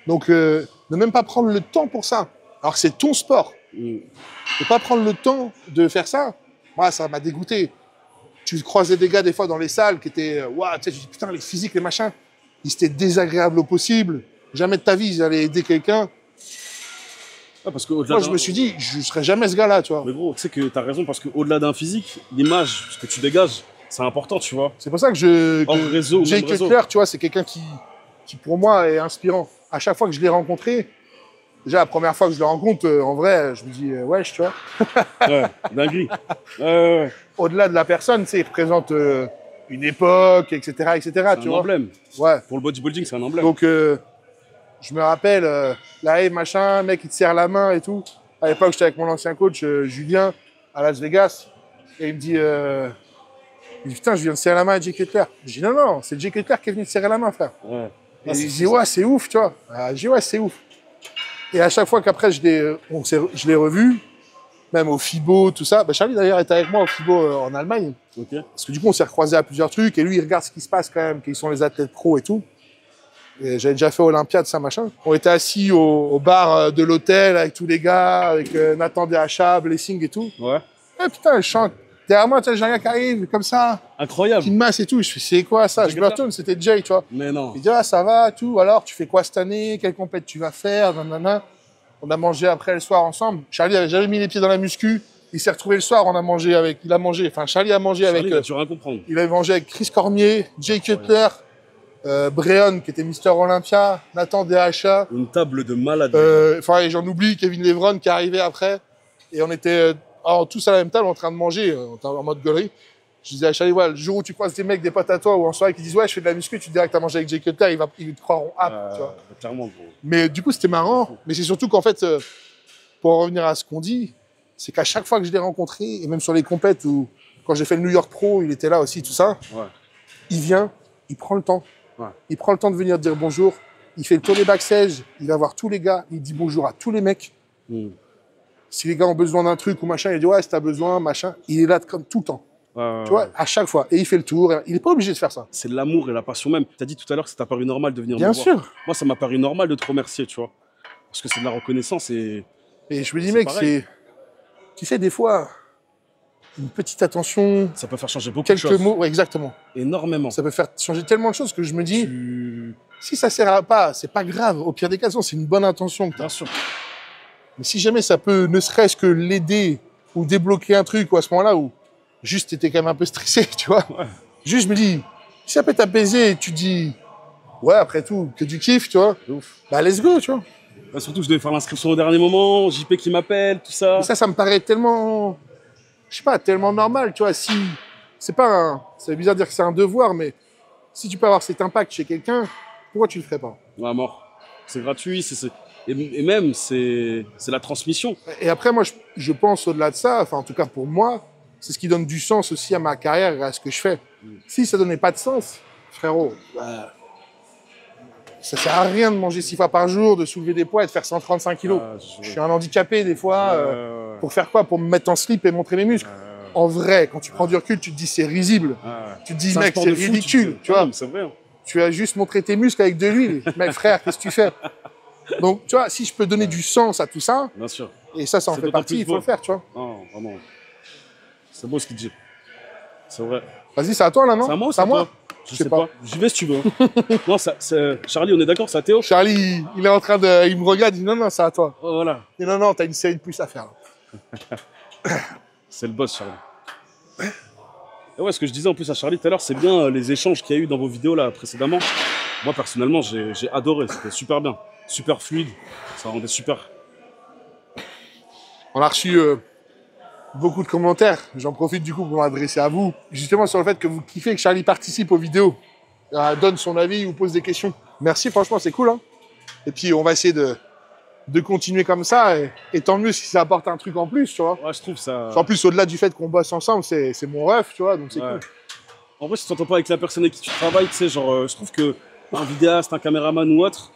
Donc, ne même pas prendre le temps pour ça. Alors que c'est ton sport. Ne pas prendre le temps de faire ça, moi, ça m'a dégoûté. Tu croisais des gars, des fois, dans les salles qui étaient. Waouh, tu sais, tu dis putain, les physiques, les machins, ils étaient désagréables au possible. Jamais de ta vie, ils allaient aider quelqu'un. Ah, parce que moi, je me suis dit, je ne serais jamais ce gars-là, tu vois. Mais gros, tu sais que tu as raison, parce qu'au-delà d'un physique, l'image, ce que tu dégages, c'est important, tu vois. C'est pour ça que Jay Cutler, tu vois, c'est quelqu'un qui, pour moi, est inspirant. À chaque fois que je l'ai rencontré, déjà, la première fois que je le rencontre, en vrai, je me dis, wesh, tu vois. Ouais, dinguerie. Au-delà de la personne, tu sais, il représente une époque, etc., etc., tu vois. C'est un emblème. Ouais. Pour le bodybuilding, c'est un emblème. Donc, je me rappelle, là, machin, mec, il te serre la main et tout. À l'époque, j'étais avec mon ancien coach, Julien, à Las Vegas. Et il me dit, putain, je viens de serrer la main à Jay Cutler. Je dis, non, c'est Jay Cutler qui est venu te serrer la main, frère. Ouais. Et il dit, ouais, c'est ouf, tu vois. Je dis, ouais, c'est ouf. Et à chaque fois qu'après, je l'ai revu, même au FIBO, tout ça. Charlie, d'ailleurs, était avec moi au FIBO en Allemagne. Okay. Parce que du coup, on s'est recroisés à plusieurs trucs. Et lui, il regarde ce qui se passe quand même, qu'ils sont les athlètes pros et tout. Et j'avais déjà fait Olympiade, ça, machin. On était assis au bar de l'hôtel avec tous les gars, avec Nathan DHA, Blessing et tout. Ouais. Et putain, je chante. Derrière moi, tu sais, j'ai rien qui arrive, comme ça. Incroyable. Qui me masse et tout. Je fais, c'est quoi ça? Je me retourne, c'était Jay, tu vois. Mais non. Il dit, ah, ça va, tout. Alors, tu fais quoi cette année? Quelle compète tu vas faire? Nanana. On a mangé après le soir ensemble. Charlie avait jamais mis les pieds dans la muscu. Il s'est retrouvé le soir, Charlie a mangé avec... tu vas rien comprendre. Il avait mangé avec Chris Cormier, Jay Cutler, Breon, qui était Mister Olympia, Nathan DHA. Une table de malades. J'en oublie, Kevin Levron qui est arrivé après. Et on était tous à la même table en train de manger, en mode gaulerie. Je disais à Charlie, ouais, le jour où tu croises des mecs, des potes à toi, ou en soirée qui disent, ouais, je fais de la muscu, tu te dirais que t'as mangé avec Jay Cutler, ils te croiront apte, tu vois. Clairement, gros. Mais du coup, c'était marrant. Mais c'est surtout qu'en fait, pour en revenir à ce qu'on dit, c'est qu'à chaque fois que je l'ai rencontré, et même sur les compètes, ou quand j'ai fait le New York Pro, il était là aussi, tout ça, il vient, il prend le temps. Ouais. Il prend le temps de venir dire bonjour. Il fait le tour des backstage, il va voir tous les gars, il dit bonjour à tous les mecs. Si les gars ont besoin d'un truc ou machin, il dit ouais, si t'as besoin, machin. Il est là comme tout le temps. Tu vois, à chaque fois. Et il fait le tour. Il n'est pas obligé de faire ça. C'est l'amour et la passion même. Tu as dit tout à l'heure que ça t'a paru normal de venir me voir. Bien sûr. Moi, ça m'a paru normal de te remercier, tu vois. Parce que c'est de la reconnaissance et... Et je me dis, mec, c'est... Tu sais, des fois, une petite attention, ça peut faire changer beaucoup de quelques choses. mots, ouais, exactement. Énormément. Ça peut faire changer tellement de choses que je me dis, si ça sert à pas, c'est pas grave. Au pire des cas, c'est une bonne intention que t'as. Bien sûr. Mais si jamais ça peut, ne serait-ce que l'aider ou débloquer un truc, ou à ce moment-là où juste t'étais quand même un peu stressé, tu vois. Ouais. Juste, je me dis, si ça peut t'apaiser et tu dis, ouais, après tout, que du kiff, tu vois. Ouf. Bah, let's go, tu vois. Bah, surtout, je devais faire l'inscription au dernier moment, JP qui m'appelle, tout ça. Et ça me paraît tellement, je sais pas, tellement normal, tu vois. Si, c'est pas un, ça veut bizarre de dire que c'est un devoir, mais si tu peux avoir cet impact chez quelqu'un, pourquoi tu le ferais pas? Ouais, mort. C'est gratuit, et même, c'est la transmission. Et après, moi, je pense au-delà de ça, enfin, en tout cas pour moi, c'est ce qui donne du sens aussi à ma carrière et à ce que je fais. Si ça donnait pas de sens, frérot, bah, ça sert à rien de manger 6 fois par jour, de soulever des poids et de faire 135 kilos. Je suis un handicapé des fois. Pour faire quoi? Pour me mettre en slip et montrer mes muscles. En vrai, quand tu prends du recul, tu te dis c'est risible. Tu te dis, mec, c'est ridicule. Tu vois, c'est vrai. tu as juste montré tes muscles avec de l'huile. Mec, frère, qu'est-ce que tu fais? Donc, tu vois, si je peux donner du sens à tout ça, bien sûr. Et ça en fait partie, il faut le faire, tu vois. Non, vraiment. C'est beau ce qu'il dit. C'est vrai. Vas-y, c'est à toi là, non? C'est à moi ou c'est à toi? Je sais pas. J'y vais si tu veux. Non, Charlie, on est d'accord, c'est à Théo? Charlie, il est en train de. Il me regarde, il dit non, c'est à toi. Oh, voilà. Il dit non, t'as une série de plus à faire. C'est le boss, Charlie. Et ouais, ce que je disais en plus à Charlie tout à l'heure, c'est bien les échanges qu'il y a eu dans vos vidéos là précédemment. Moi, personnellement, j'ai adoré. C'était super bien. Super fluide. Ça rendait super. On a reçu beaucoup de commentaires. J'en profite du coup pour m'adresser à vous. Justement sur le fait que vous kiffez que Charlie participe aux vidéos, donne son avis ou pose des questions. Merci, franchement, c'est cool. Hein, et puis, on va essayer de continuer comme ça. Et tant mieux si ça apporte un truc en plus, tu vois. Ouais, je trouve ça. En plus, au-delà du fait qu'on bosse ensemble, c'est mon ref, tu vois. Donc, c'est cool. En vrai, si tu t'entends pas avec la personne avec qui tu travailles, tu sais, genre, je trouve que un vidéaste, un caméraman ou autre,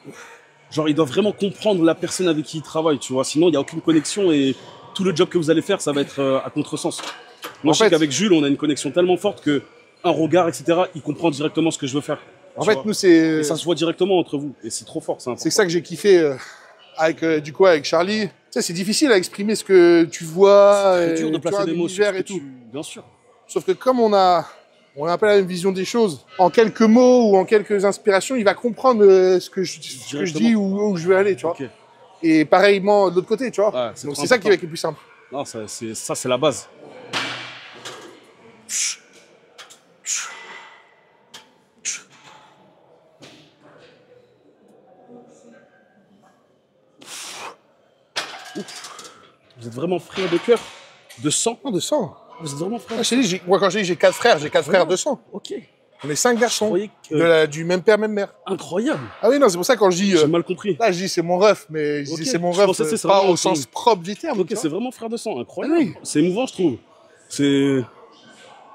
genre, il doit vraiment comprendre la personne avec qui il travaille, tu vois. Sinon, il n'y a aucune connexion et tout le job que vous allez faire, ça va être à contresens. Moi, je sais qu'avec Jules, on a une connexion tellement forte que un regard, etc., il comprend directement ce que je veux faire. En fait, nous, c'est... Et ça se voit directement entre vous. Et c'est trop fort, c'est ça que j'ai kiffé avec Charlie. Tu sais, c'est difficile à exprimer ce que tu vois. C'est dur de placer des mots sur ce que et tout. Bien sûr. Sauf que comme on a un peu la même vision des choses, en quelques mots ou en quelques inspirations, il va comprendre ce que je dis ou où je veux aller, tu vois. Okay. Et pareillement de l'autre côté, tu vois. Ouais, donc c'est ça qui va être le plus simple. Non, ça c'est la base. Vous êtes vraiment frère de cœur? De sang? Non, de sang. Vous êtes vraiment frère? Moi, quand je dis j'ai 4 frères, j'ai 4 frères de sang. Ok. On est 5 garçons. Du même père, même mère. Incroyable. Ah oui, non, c'est pour ça quand je dis... J'ai mal compris. Là, je dis c'est mon ref, mais je dis c'est mon ref pas au sens propre du terme. Ok, c'est vraiment frère de sang. Incroyable. Ah oui. C'est émouvant, je trouve. C'est...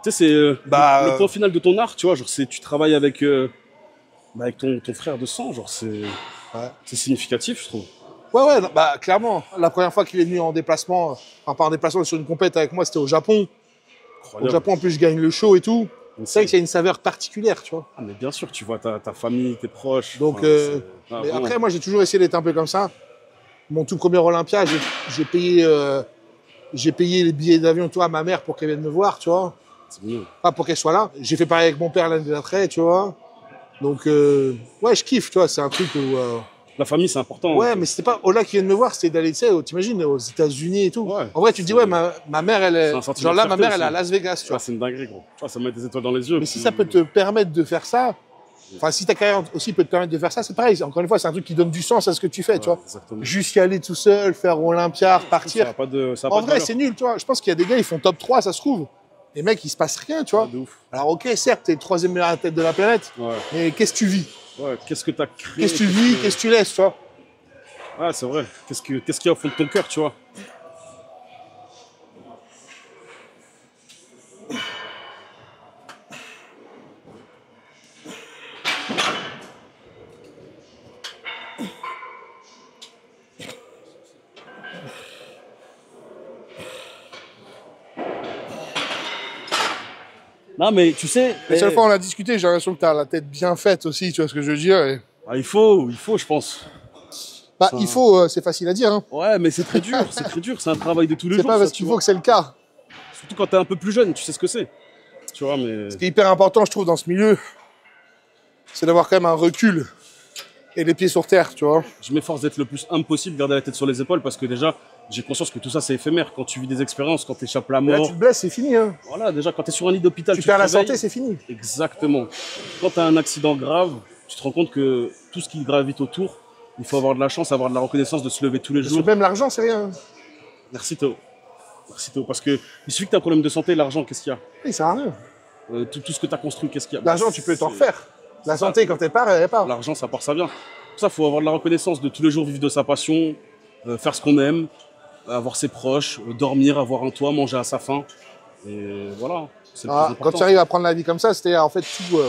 Tu sais, c'est le point final de ton art, tu vois. Genre, tu travailles avec ton frère de sang. Genre, c'est significatif, je trouve. Ouais, non, clairement. La première fois qu'il est venu en déplacement, enfin pas en déplacement, sur une compète avec moi, c'était au Japon. Incroyable. Au Japon, en plus, je gagne le show et tout. C'est vrai qu'il y a une saveur particulière, tu vois. Ah, mais bien sûr, tu vois ta famille, tes proches. Donc, mais après, moi, j'ai toujours essayé d'être un peu comme ça. Mon tout premier Olympia, j'ai payé les billets d'avion, toi, à ma mère pour qu'elle vienne me voir, tu vois. C'est mignon. Pas pour qu'elle soit là. J'ai fait pareil avec mon père l'année d'après, tu vois. Donc, ouais, je kiffe, tu vois. C'est un truc où... La famille, c'est important. Ouais, mais c'était pas Ola qui vient de me voir, c'était d'aller, tu sais, t'imagines, aux États-Unis et tout. Ouais, en vrai, tu te dis, ouais, ma mère, elle est. Genre là, ma mère, elle est à Las Vegas, tu vois. C'est une dinguerie, gros. Tu vois, ça me met des étoiles dans les yeux. Mais si ça peut te permettre de faire ça, enfin, si ta carrière aussi peut te permettre de faire ça, c'est pareil. Encore une fois, c'est un truc qui donne du sens à ce que tu fais, tu vois. Exactement. Juste y aller tout seul, faire Olympia, repartir. Ça a pas de, en vrai, c'est nul, tu vois. Je pense qu'il y a des gars, ils font top 3, ça se trouve. Les mecs, il se passe rien, tu vois. De ouf. Alors, ok, certes, t'es le 3e meilleur athlète de la planète, mais qu'est-ce que tu vis? Ouais, qu'est-ce que t'as créé? Qu'est-ce que tu vis? Qu'est-ce que tu laisses, tu vois? Ouais, c'est vrai. Qu'est-ce qu'il y a au fond de ton cœur, tu vois? Non, mais tu sais... La seule fois on a discuté, j'ai l'impression que t'as la tête bien faite aussi, tu vois ce que je veux dire. Ah, il faut, je pense. Il faut, c'est facile à dire. Hein. Ouais, mais c'est très dur, c'est un travail de tous les jours. C'est pas parce qu'il faut que c'est le cas. Surtout quand t'es un peu plus jeune, tu sais ce que c'est. Tu vois, mais... Ce qui est hyper important, je trouve, dans ce milieu, c'est d'avoir quand même un recul et les pieds sur terre, tu vois. Je m'efforce d'être le plus humble possible, garder la tête sur les épaules, parce que déjà, j'ai conscience que tout ça, c'est éphémère. Quand tu vis des expériences, quand tu échappes la Là, mort... tu te blesses, c'est fini. Hein. Voilà, déjà, quand tu es sur un lit d'hôpital, Tu perds te la réveilles. santé, c'est fini. Exactement. Quand tu as un accident grave, tu te rends compte que tout ce qui gravite autour, il faut avoir de la chance, avoir de la reconnaissance, de se lever tous les Parce jours. que même l'argent, c'est rien. Merci Théo. Merci Théo. Parce que il suffit que tu as un problème de santé, l'argent, qu'est-ce qu'il y a? Il sert à rien. Tout ce que tu as construit, qu'est-ce qu'il y a? L'argent, tu peux t'en refaire. La santé, quand elle part, elle repart. L'argent, ça part, ça vient. Pour ça, il faut avoir de la reconnaissance, de tous les jours vivre de sa passion, faire ce qu'on aime, avoir ses proches, dormir, avoir un toit, manger à sa faim. Et voilà, c'est le plus important. Quand tu arrives à prendre la vie comme ça, c'est-à-dire en fait tout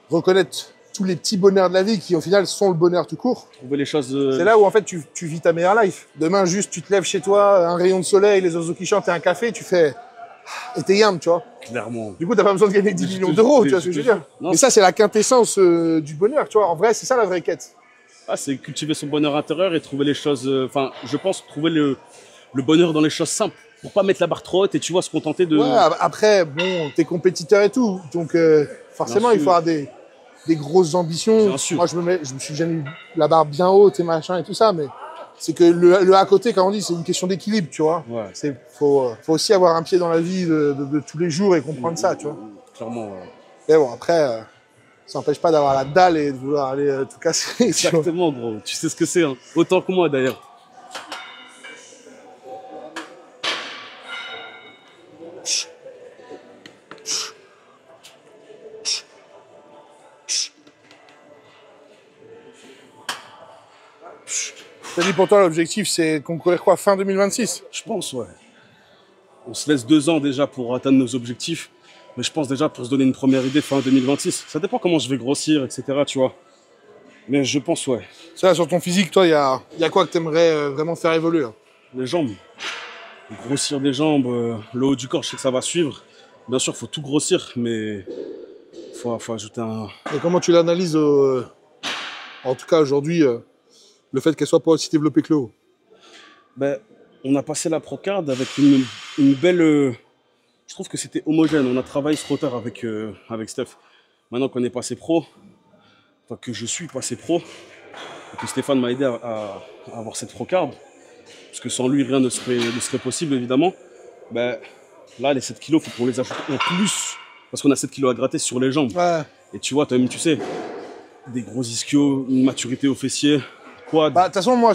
reconnaître tous les petits bonheurs de la vie qui au final sont le bonheur tout court. Trouver les choses. C'est là où en fait tu vis ta meilleure life. Demain juste tu te lèves chez toi, un rayon de soleil, les oiseaux qui chantent et un café, tu fais et t'es yam, tu vois. Clairement. Du coup t'as pas besoin de gagner 10 millions d'euros, tu vois ce que je veux dire. Non, mais ça c'est la quintessence du bonheur, tu vois. En vrai c'est ça la vraie quête. Ah, c'est cultiver son bonheur intérieur et trouver les choses. Enfin, je pense trouver le bonheur dans les choses simples. Pour pas mettre la barre trop haute et tu vois se contenter de. Ouais, après bon t'es compétiteur et tout, donc forcément il faut avoir des grosses ambitions. Bien sûr. Moi, je me suis jamais eu la barre bien haute et machin et tout ça, mais c'est que le à côté, quand on dit, c'est une question d'équilibre, tu vois. Ouais. Faut aussi avoir un pied dans la vie de tous les jours et comprendre ça, tu vois. Clairement, ouais. Mais bon, après, ça n'empêche pas d'avoir la dalle et de vouloir aller tout casser. Exactement, gros. Tu sais ce que c'est, hein. Autant que moi, d'ailleurs. T'as dit pour toi, l'objectif, c'est de concourir quoi, fin 2026? Je pense, ouais. On se laisse 2 ans déjà pour atteindre nos objectifs. Mais je pense déjà pour se donner une première idée fin 2026. Ça dépend comment je vais grossir, etc. Tu vois. Mais je pense, ouais. C'est là, sur ton physique, toi, il y a quoi que t'aimerais vraiment faire évoluer là? Les jambes. Grossir des jambes, le haut du corps, je sais que ça va suivre. Bien sûr, il faut tout grossir, mais faut ajouter un... Et comment tu l'analyses, en tout cas aujourd'hui, le fait qu'elle soit pas aussi développée que le haut? Ben, on a passé la Procard avec une belle... je trouve que c'était homogène. On a travaillé ce rotor avec Steph. Maintenant qu'on est passé pro, enfin que je suis passé pro, et que Stéphane m'a aidé à avoir cette Procard, parce que sans lui, rien ne serait possible, évidemment. Ben, là, les 7 kilos, il faut qu'on les ajoute en plus, parce qu'on a 7 kilos à gratter sur les jambes. Ouais. Et tu vois, toi-même, tu sais, des gros ischios, une maturité au fessier, quad. Bah, de toute façon, moi,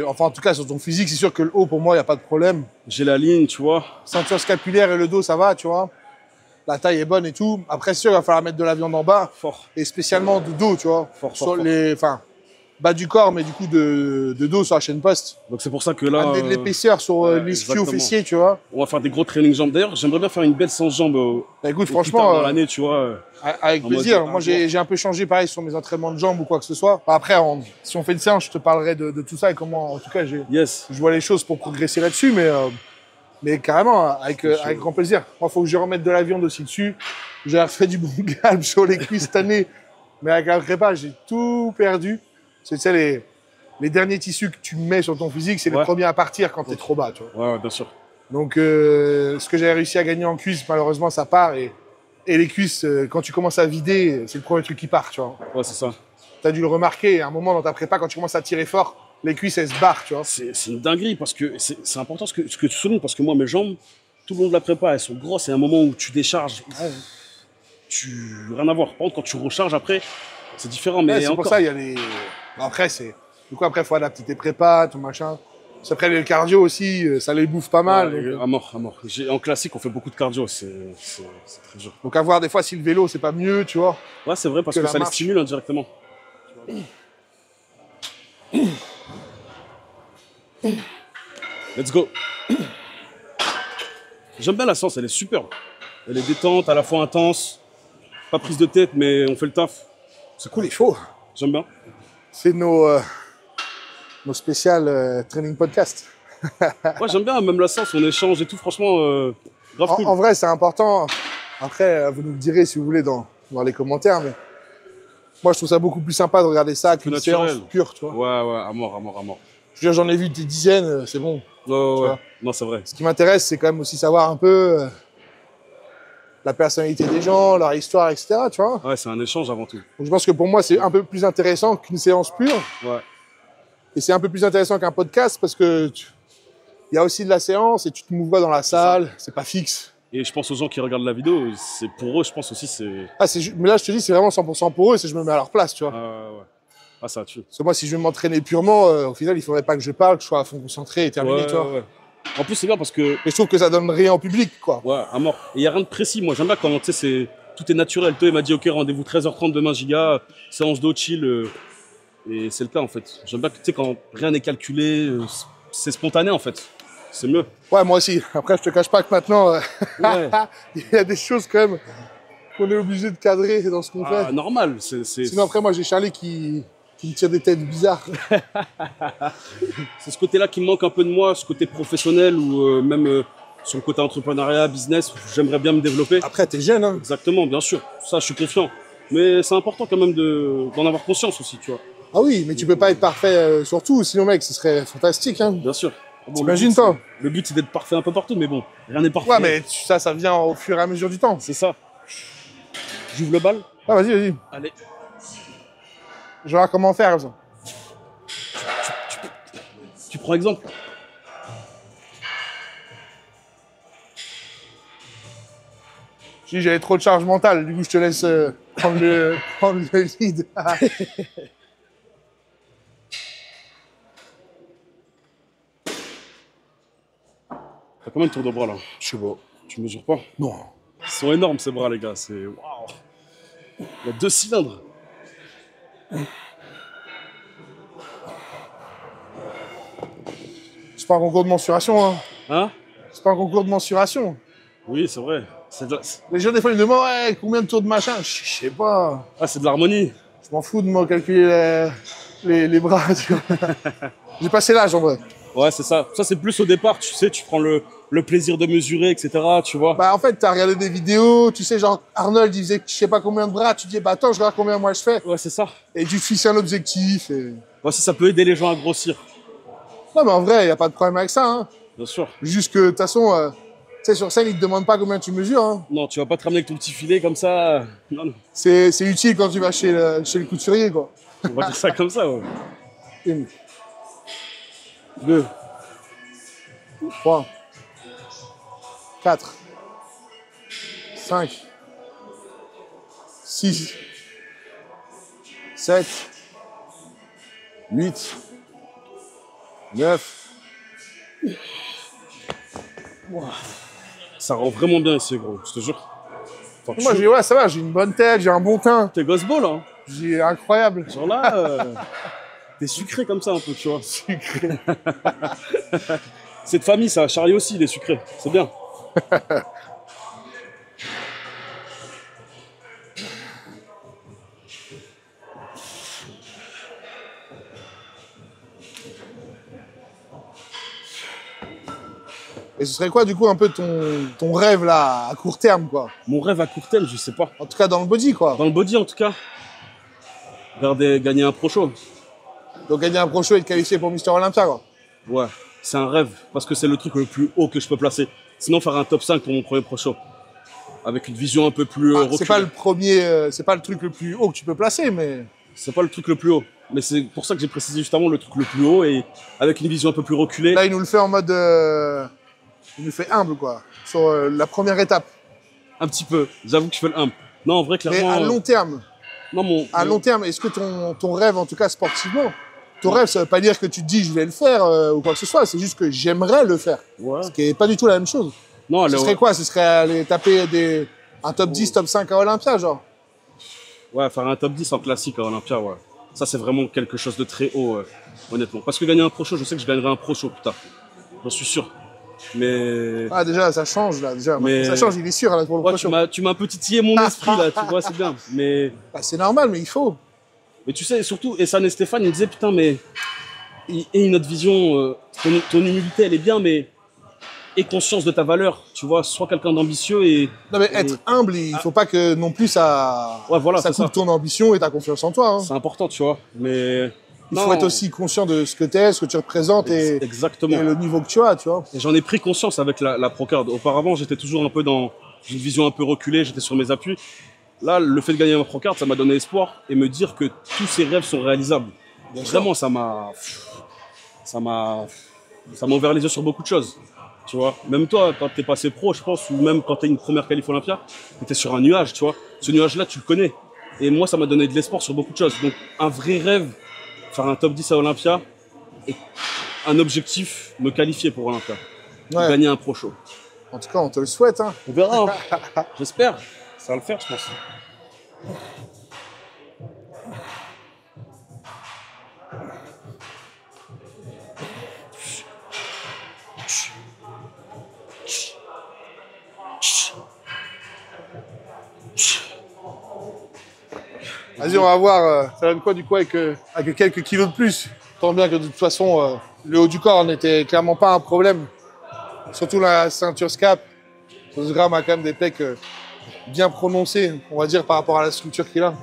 enfin, en tout cas, sur ton physique, c'est sûr que le haut, pour moi, il n'y a pas de problème. J'ai la ligne, tu vois. Ceinture scapulaire et le dos, ça va, tu vois. La taille est bonne et tout. Après, c'est sûr, il va falloir mettre de la viande en bas. Fort. Et spécialement de dos, tu vois. Fort. Enfin, bas du corps, mais du coup, de dos sur la chaîne poste. Donc c'est pour ça que là... Amener de l'épaisseur sur l'ischio fessier, tu vois. On va faire des gros trainings jambes. D'ailleurs, j'aimerais bien faire une belle séance jambes Bah, écoute, plus tard franchement, dans l'année, tu vois. avec en plaisir. mode Moi, j'ai un peu changé, pareil, sur mes entraînements de jambes ou quoi que ce soit. Après, si on fait une séance, je te parlerai de tout ça et comment, en tout cas, Yes. je vois les choses pour progresser là-dessus, mais carrément, avec grand plaisir. Moi, il faut que je remette de la viande aussi dessus. J'ai refait du bon galbe sur les cuisses cette année, mais avec la prépa, j'ai tout perdu. C'est, tu sais, les derniers tissus que tu mets sur ton physique, c'est les premiers à partir quand tu es trop bas, tu vois. Ouais, bien sûr. Donc, ce que j'avais réussi à gagner en cuisses, malheureusement, ça part. Et les cuisses, quand tu commences à vider, c'est le premier truc qui part, tu vois. Ouais, c'est ça. Tu as dû le remarquer, à un moment dans ta prépa, quand tu commences à tirer fort, les cuisses, elles se barrent, tu vois. C'est une dinguerie parce que c'est important ce que tu soulignes, parce que moi, mes jambes, tout le long de la prépa, elles sont grosses. Et à un moment où tu décharges, rien à voir. Par contre, quand tu recharges après, c'est différent. Mais c'est pour ça, il y a les... Après, il faut adapter tes prépas, ton machin. Après, le cardio aussi, ça les bouffe pas mal. Ouais, donc... à mort. En classique, on fait beaucoup de cardio, c'est très dur. Donc à voir des fois si le vélo, c'est pas mieux, tu vois. Ouais, c'est vrai, parce que ça les stimule indirectement. Let's go. J'aime bien la séance, elle est super. Elle est détente, à la fois intense. Pas prise de tête, mais on fait le taf. C'est cool, il faut. J'aime bien. C'est nos spéciales training podcast. Ouais, j'aime bien, même la séance, on échange et tout, franchement, grave cool. En vrai, c'est important. Après, vous nous le direz si vous voulez dans les commentaires, mais moi, je trouve ça beaucoup plus sympa de regarder ça qu'une séance pure, tu vois. Ouais, à mort. Je veux dire, j'en ai vu des dizaines, c'est bon. Ouais. Non, c'est vrai. Ce qui m'intéresse, c'est quand même aussi savoir un peu la personnalité des gens, leur histoire, etc. Tu vois. Ouais, c'est un échange avant tout. Donc, je pense que pour moi, c'est un peu plus intéressant qu'une séance pure. Ouais. Et c'est un peu plus intéressant qu'un podcast parce que il y a aussi de la séance et tu te mouves dans la salle, c'est pas fixe. Et je pense aux gens qui regardent la vidéo, c'est pour eux, je pense aussi, c'est... Mais là, je te dis, c'est vraiment 100% pour eux, c'est je me mets à leur place, tu vois. Ouais. Ah, ça tue. Parce que moi, si je veux m'entraîner purement, au final, il faudrait pas que je parle, que je sois à fond concentré et terminé, tu vois. Ouais. En plus, c'est bien parce que... Mais je trouve que ça donne rien au public, quoi. Ouais, à mort. Et il n'y a rien de précis. Moi, j'aime bien quand, tu sais, tout est naturel. Toi, il m'a dit, OK, rendez-vous 13h30 demain, giga, séance d'eau, chill. Et c'est le cas, en fait. J'aime bien que, tu sais, quand rien n'est calculé, c'est spontané, en fait. C'est mieux. Ouais, moi aussi. Après, je te cache pas que maintenant, Ouais. il y a des choses quand même qu'on est obligé de cadrer dans ce qu'on fait. Normal. Sinon, après, moi, j'ai Charlie qui me tire des têtes bizarres. C'est ce côté-là qui me manque un peu de moi, ce côté professionnel ou même sur le côté entrepreneuriat, business, j'aimerais bien me développer. Après, t'es jeune, hein. Exactement, bien sûr. Ça, je suis confiant. Mais c'est important quand même d'en avoir conscience aussi, tu vois. Ah oui, mais tu peux pas être parfait sur tout, sinon, mec, ce serait fantastique, hein. Bien sûr. Bon, t'imagines, toi? Le but, c'est d'être parfait un peu partout, mais bon, rien n'est parfait. Ouais, mais ça vient au fur et à mesure du temps. C'est ça. J'ouvre le bal. Ah, vas-y. Allez. Je vais voir comment faire, comme ça. Tu prends exemple. Je dis, j'avais trop de charge mentale, du coup, je te laisse prendre le lead. T'as combien de tours de bras, là? Je sais pas. Tu mesures pas? Non. Ils sont énormes, ces bras, les gars. C'est... Waouh. Il y a 2 cylindres. C'est pas un concours de mensuration, hein. Hein? C'est pas un concours de mensuration. Oui, c'est vrai. Les gens, des fois, ils me demandent, ouais, combien de tours de machin? Je sais pas. Ah, c'est de l'harmonie. Je m'en fous de me calculer les bras, tu vois. J'ai passé l'âge, en vrai. Ouais, c'est ça. Ça, c'est plus au départ, tu sais, tu prends le plaisir de mesurer, etc., tu vois. Bah, en fait, t'as regardé des vidéos, tu sais, genre, Arnold, il faisait je sais pas combien de bras, tu dis, bah, attends, je regarde combien moi je fais. Ouais, c'est ça. Et tu te fixes un objectif, et... Ouais, ça peut aider les gens à grossir. Non, mais en vrai, y a pas de problème avec ça, hein. Bien sûr. Juste que, de toute façon, tu sais, sur scène, ils te demandent pas combien tu mesures, hein. Non, tu vas pas te ramener avec ton petit filet comme ça. Non. C'est utile quand tu vas chez le couturier, quoi. On va dire ça comme ça, ouais. 1, 2, 3, 4, 5, 6, 7, 8, 9. Ça rend vraiment bien ici, gros, je te jure. Enfin, Moi, j'ai ouais, ça va, j'ai une bonne tête, j'ai un bon teint. T'es gosse beau, là. Hein. J'ai incroyable. Genre là, t'es sucré comme ça un peu, tu vois. Sucré. C'est de famille, ça. Charlie aussi, il est sucré. C'est bien. Et ce serait quoi, du coup, un peu ton rêve, là, à court terme, quoi? Mon rêve à court terme, je sais pas. En tout cas, dans le body, quoi. Dans le body, en tout cas. Gagner un pro show. Donc, gagner un pro show et être qualifié pour Mister Olympia, quoi. Ouais, c'est un rêve. Parce que c'est le truc le plus haut que je peux placer. Sinon, faire un top 5 pour mon premier pro show. Avec une vision un peu plus reculée. C'est pas le premier, c'est pas le truc le plus haut que tu peux placer, mais... C'est pas le truc le plus haut. Mais c'est pour ça que j'ai précisé justement le truc le plus haut et avec une vision un peu plus reculée. Là, il nous le fait en mode... il nous fait humble, quoi. Sur la première étape. Un petit peu. J'avoue que je fais le humble. Non, en vrai, clairement... Mais à long terme. Non, à long terme, est-ce que ton rêve, en tout cas sportivement, ton rêve, ça veut pas dire que tu te dis je vais le faire ou quoi que ce soit, c'est juste que j'aimerais le faire. Ouais. Ce qui est pas du tout la même chose. Non, ce serait quoi? Ce serait aller taper un top 10, top 5 à Olympia, genre? Ouais, faire un top 10 en classique à Olympia, ouais. Ça, c'est vraiment quelque chose de très haut, honnêtement. Parce que gagner un pro show, je sais que je gagnerai un pro show plus tard. J'en suis sûr. Mais... Ah, déjà, ça change, là. Déjà. Mais... Ça change, il est sûr, là, pour le pro show. Tu m'as un peu titillé mon esprit, là, tu vois, c'est bien. Mais... Bah, c'est normal, mais il faut. Mais tu sais, surtout, Essan et Stéphane, ils me disaient, putain, mais... Et notre vision, ton humilité, elle est bien, mais... Aie conscience de ta valeur, tu vois, sois quelqu'un d'ambitieux et... Non, mais être humble, il faut pas que non plus ça... Ouais, voilà, ça coupe ton ambition et ta confiance en toi. Hein. C'est important, tu vois, mais... Il faut être aussi conscient de ce que tu es, ce que tu représentes et le niveau que tu as, tu vois. Et j'en ai pris conscience avec la Procard. Auparavant, j'étais toujours un peu dans une vision un peu reculée, j'étais sur mes appuis. Là, le fait de gagner ma Procard, ça m'a donné espoir et me dire que tous ces rêves sont réalisables. Vraiment, ça m'a ouvert les yeux sur beaucoup de choses. Tu vois, même toi, quand t'es passé pro, je pense, ou même quand t'as une première qualif Olympia, t'étais sur un nuage, tu vois. Ce nuage-là, tu le connais. Et moi, ça m'a donné de l'espoir sur beaucoup de choses. Donc, un vrai rêve, faire un top 10 à Olympia, et un objectif, me qualifier pour Olympia. Gagner un pro show. En tout cas, on te le souhaite. Hein. On verra. Hein. J'espère. Ça va le faire, je pense. Vas-y, on va voir, ça donne quoi du coup avec quelques kilos de plus. Tant bien que de toute façon, le haut du corps n'était clairement pas un problème. Surtout la ceinture SCAP. 12 grammes a quand même des pecs bien prononcés, on va dire, par rapport à la structure qu'il a.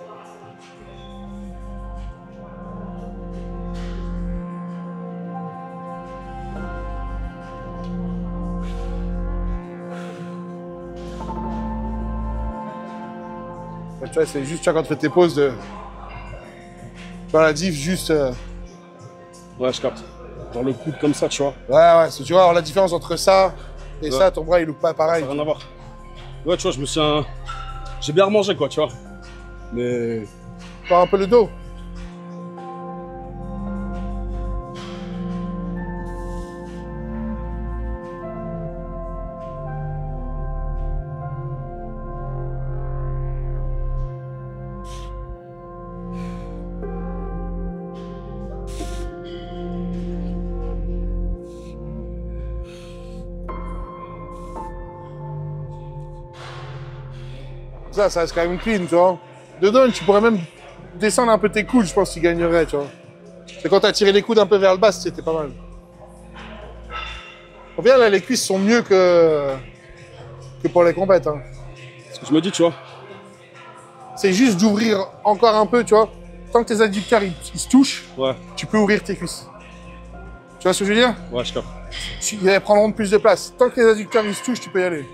Tu vois, c'est juste, tu vois, quand tu fais tes pauses de... Dans la diff, juste... Ouais, je capte. Genre le coude comme ça, tu vois. Ouais, tu vois, alors la différence entre ça et ça, ton bras, il loupe pas pareil. Ça n'a rien à voir. Ouais, tu vois, je me suis... J'ai bien remangé, quoi, tu vois. Mais... Pas un peu le dos. Ça reste quand même clean, tu vois. Dedans, tu pourrais même descendre un peu tes coudes, je pense qu'il gagnerait, tu vois. C'est quand tu as tiré les coudes un peu vers le bas, c'était pas mal. Au final, là, les cuisses sont mieux que pour les compètes. Hein. C'est ce que je me dis, tu vois. C'est juste d'ouvrir encore un peu, tu vois. Tant que tes adducteurs ils se touchent, tu peux ouvrir tes cuisses. Tu vois ce que je veux dire? Ouais, je capte. Ils prendront plus de place. Tant que les adducteurs ils se touchent, tu peux y aller.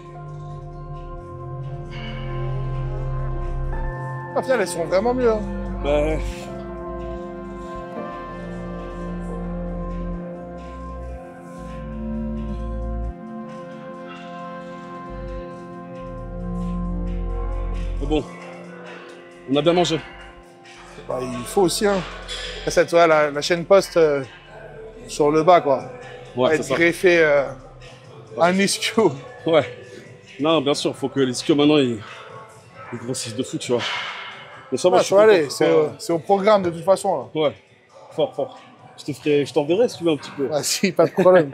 Au final, elles sont vraiment mieux. Hein. Bah... Mais bon, on a bien mangé. Bah, il faut aussi, hein. Ça, tu vois, la chaîne poste sur le bas, quoi. Ouais, être greffé un ischio. Ouais. Non, bien sûr, il faut que l'ischio, maintenant, il grossisse de fou, tu vois. Mais ça va, ça va aller, c'est au programme de toute façon. Là. Ouais, fort. Je t'enverrai si tu veux un petit peu. Ah si, pas de problème.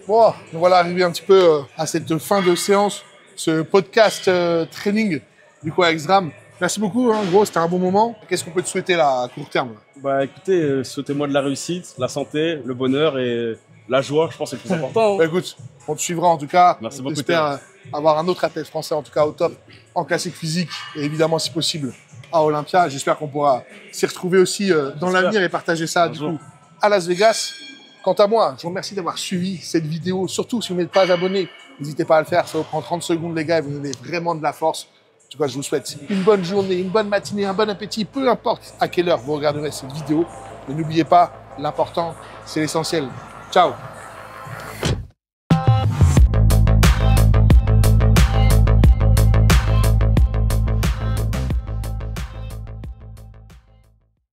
Bon, nous voilà arrivés un petit peu à cette fin de séance, ce podcast training du coup avec SRAM. Merci beaucoup, hein, gros, c'était un bon moment. Qu'est-ce qu'on peut te souhaiter là, à court terme? Bah écoutez, souhaitez-moi de la réussite, la santé, le bonheur et la joie, je pense que c'est le plus important. Hein. Bah écoute, on te suivra en tout cas. Merci beaucoup. J'espère avoir un autre athlète français en tout cas au top, en classique physique et évidemment si possible à Olympia. J'espère qu'on pourra s'y retrouver aussi dans l'avenir et partager ça du coup à Las Vegas. Quant à moi, je vous remercie d'avoir suivi cette vidéo. Surtout si vous n'êtes pas abonné, n'hésitez pas à le faire. Ça vous prend 30 secondes les gars et vous donnez vraiment de la force. En tout cas, je vous souhaite une bonne journée, une bonne matinée, un bon appétit, peu importe à quelle heure vous regarderez cette vidéo. Mais n'oubliez pas, l'important, c'est l'essentiel. Ciao!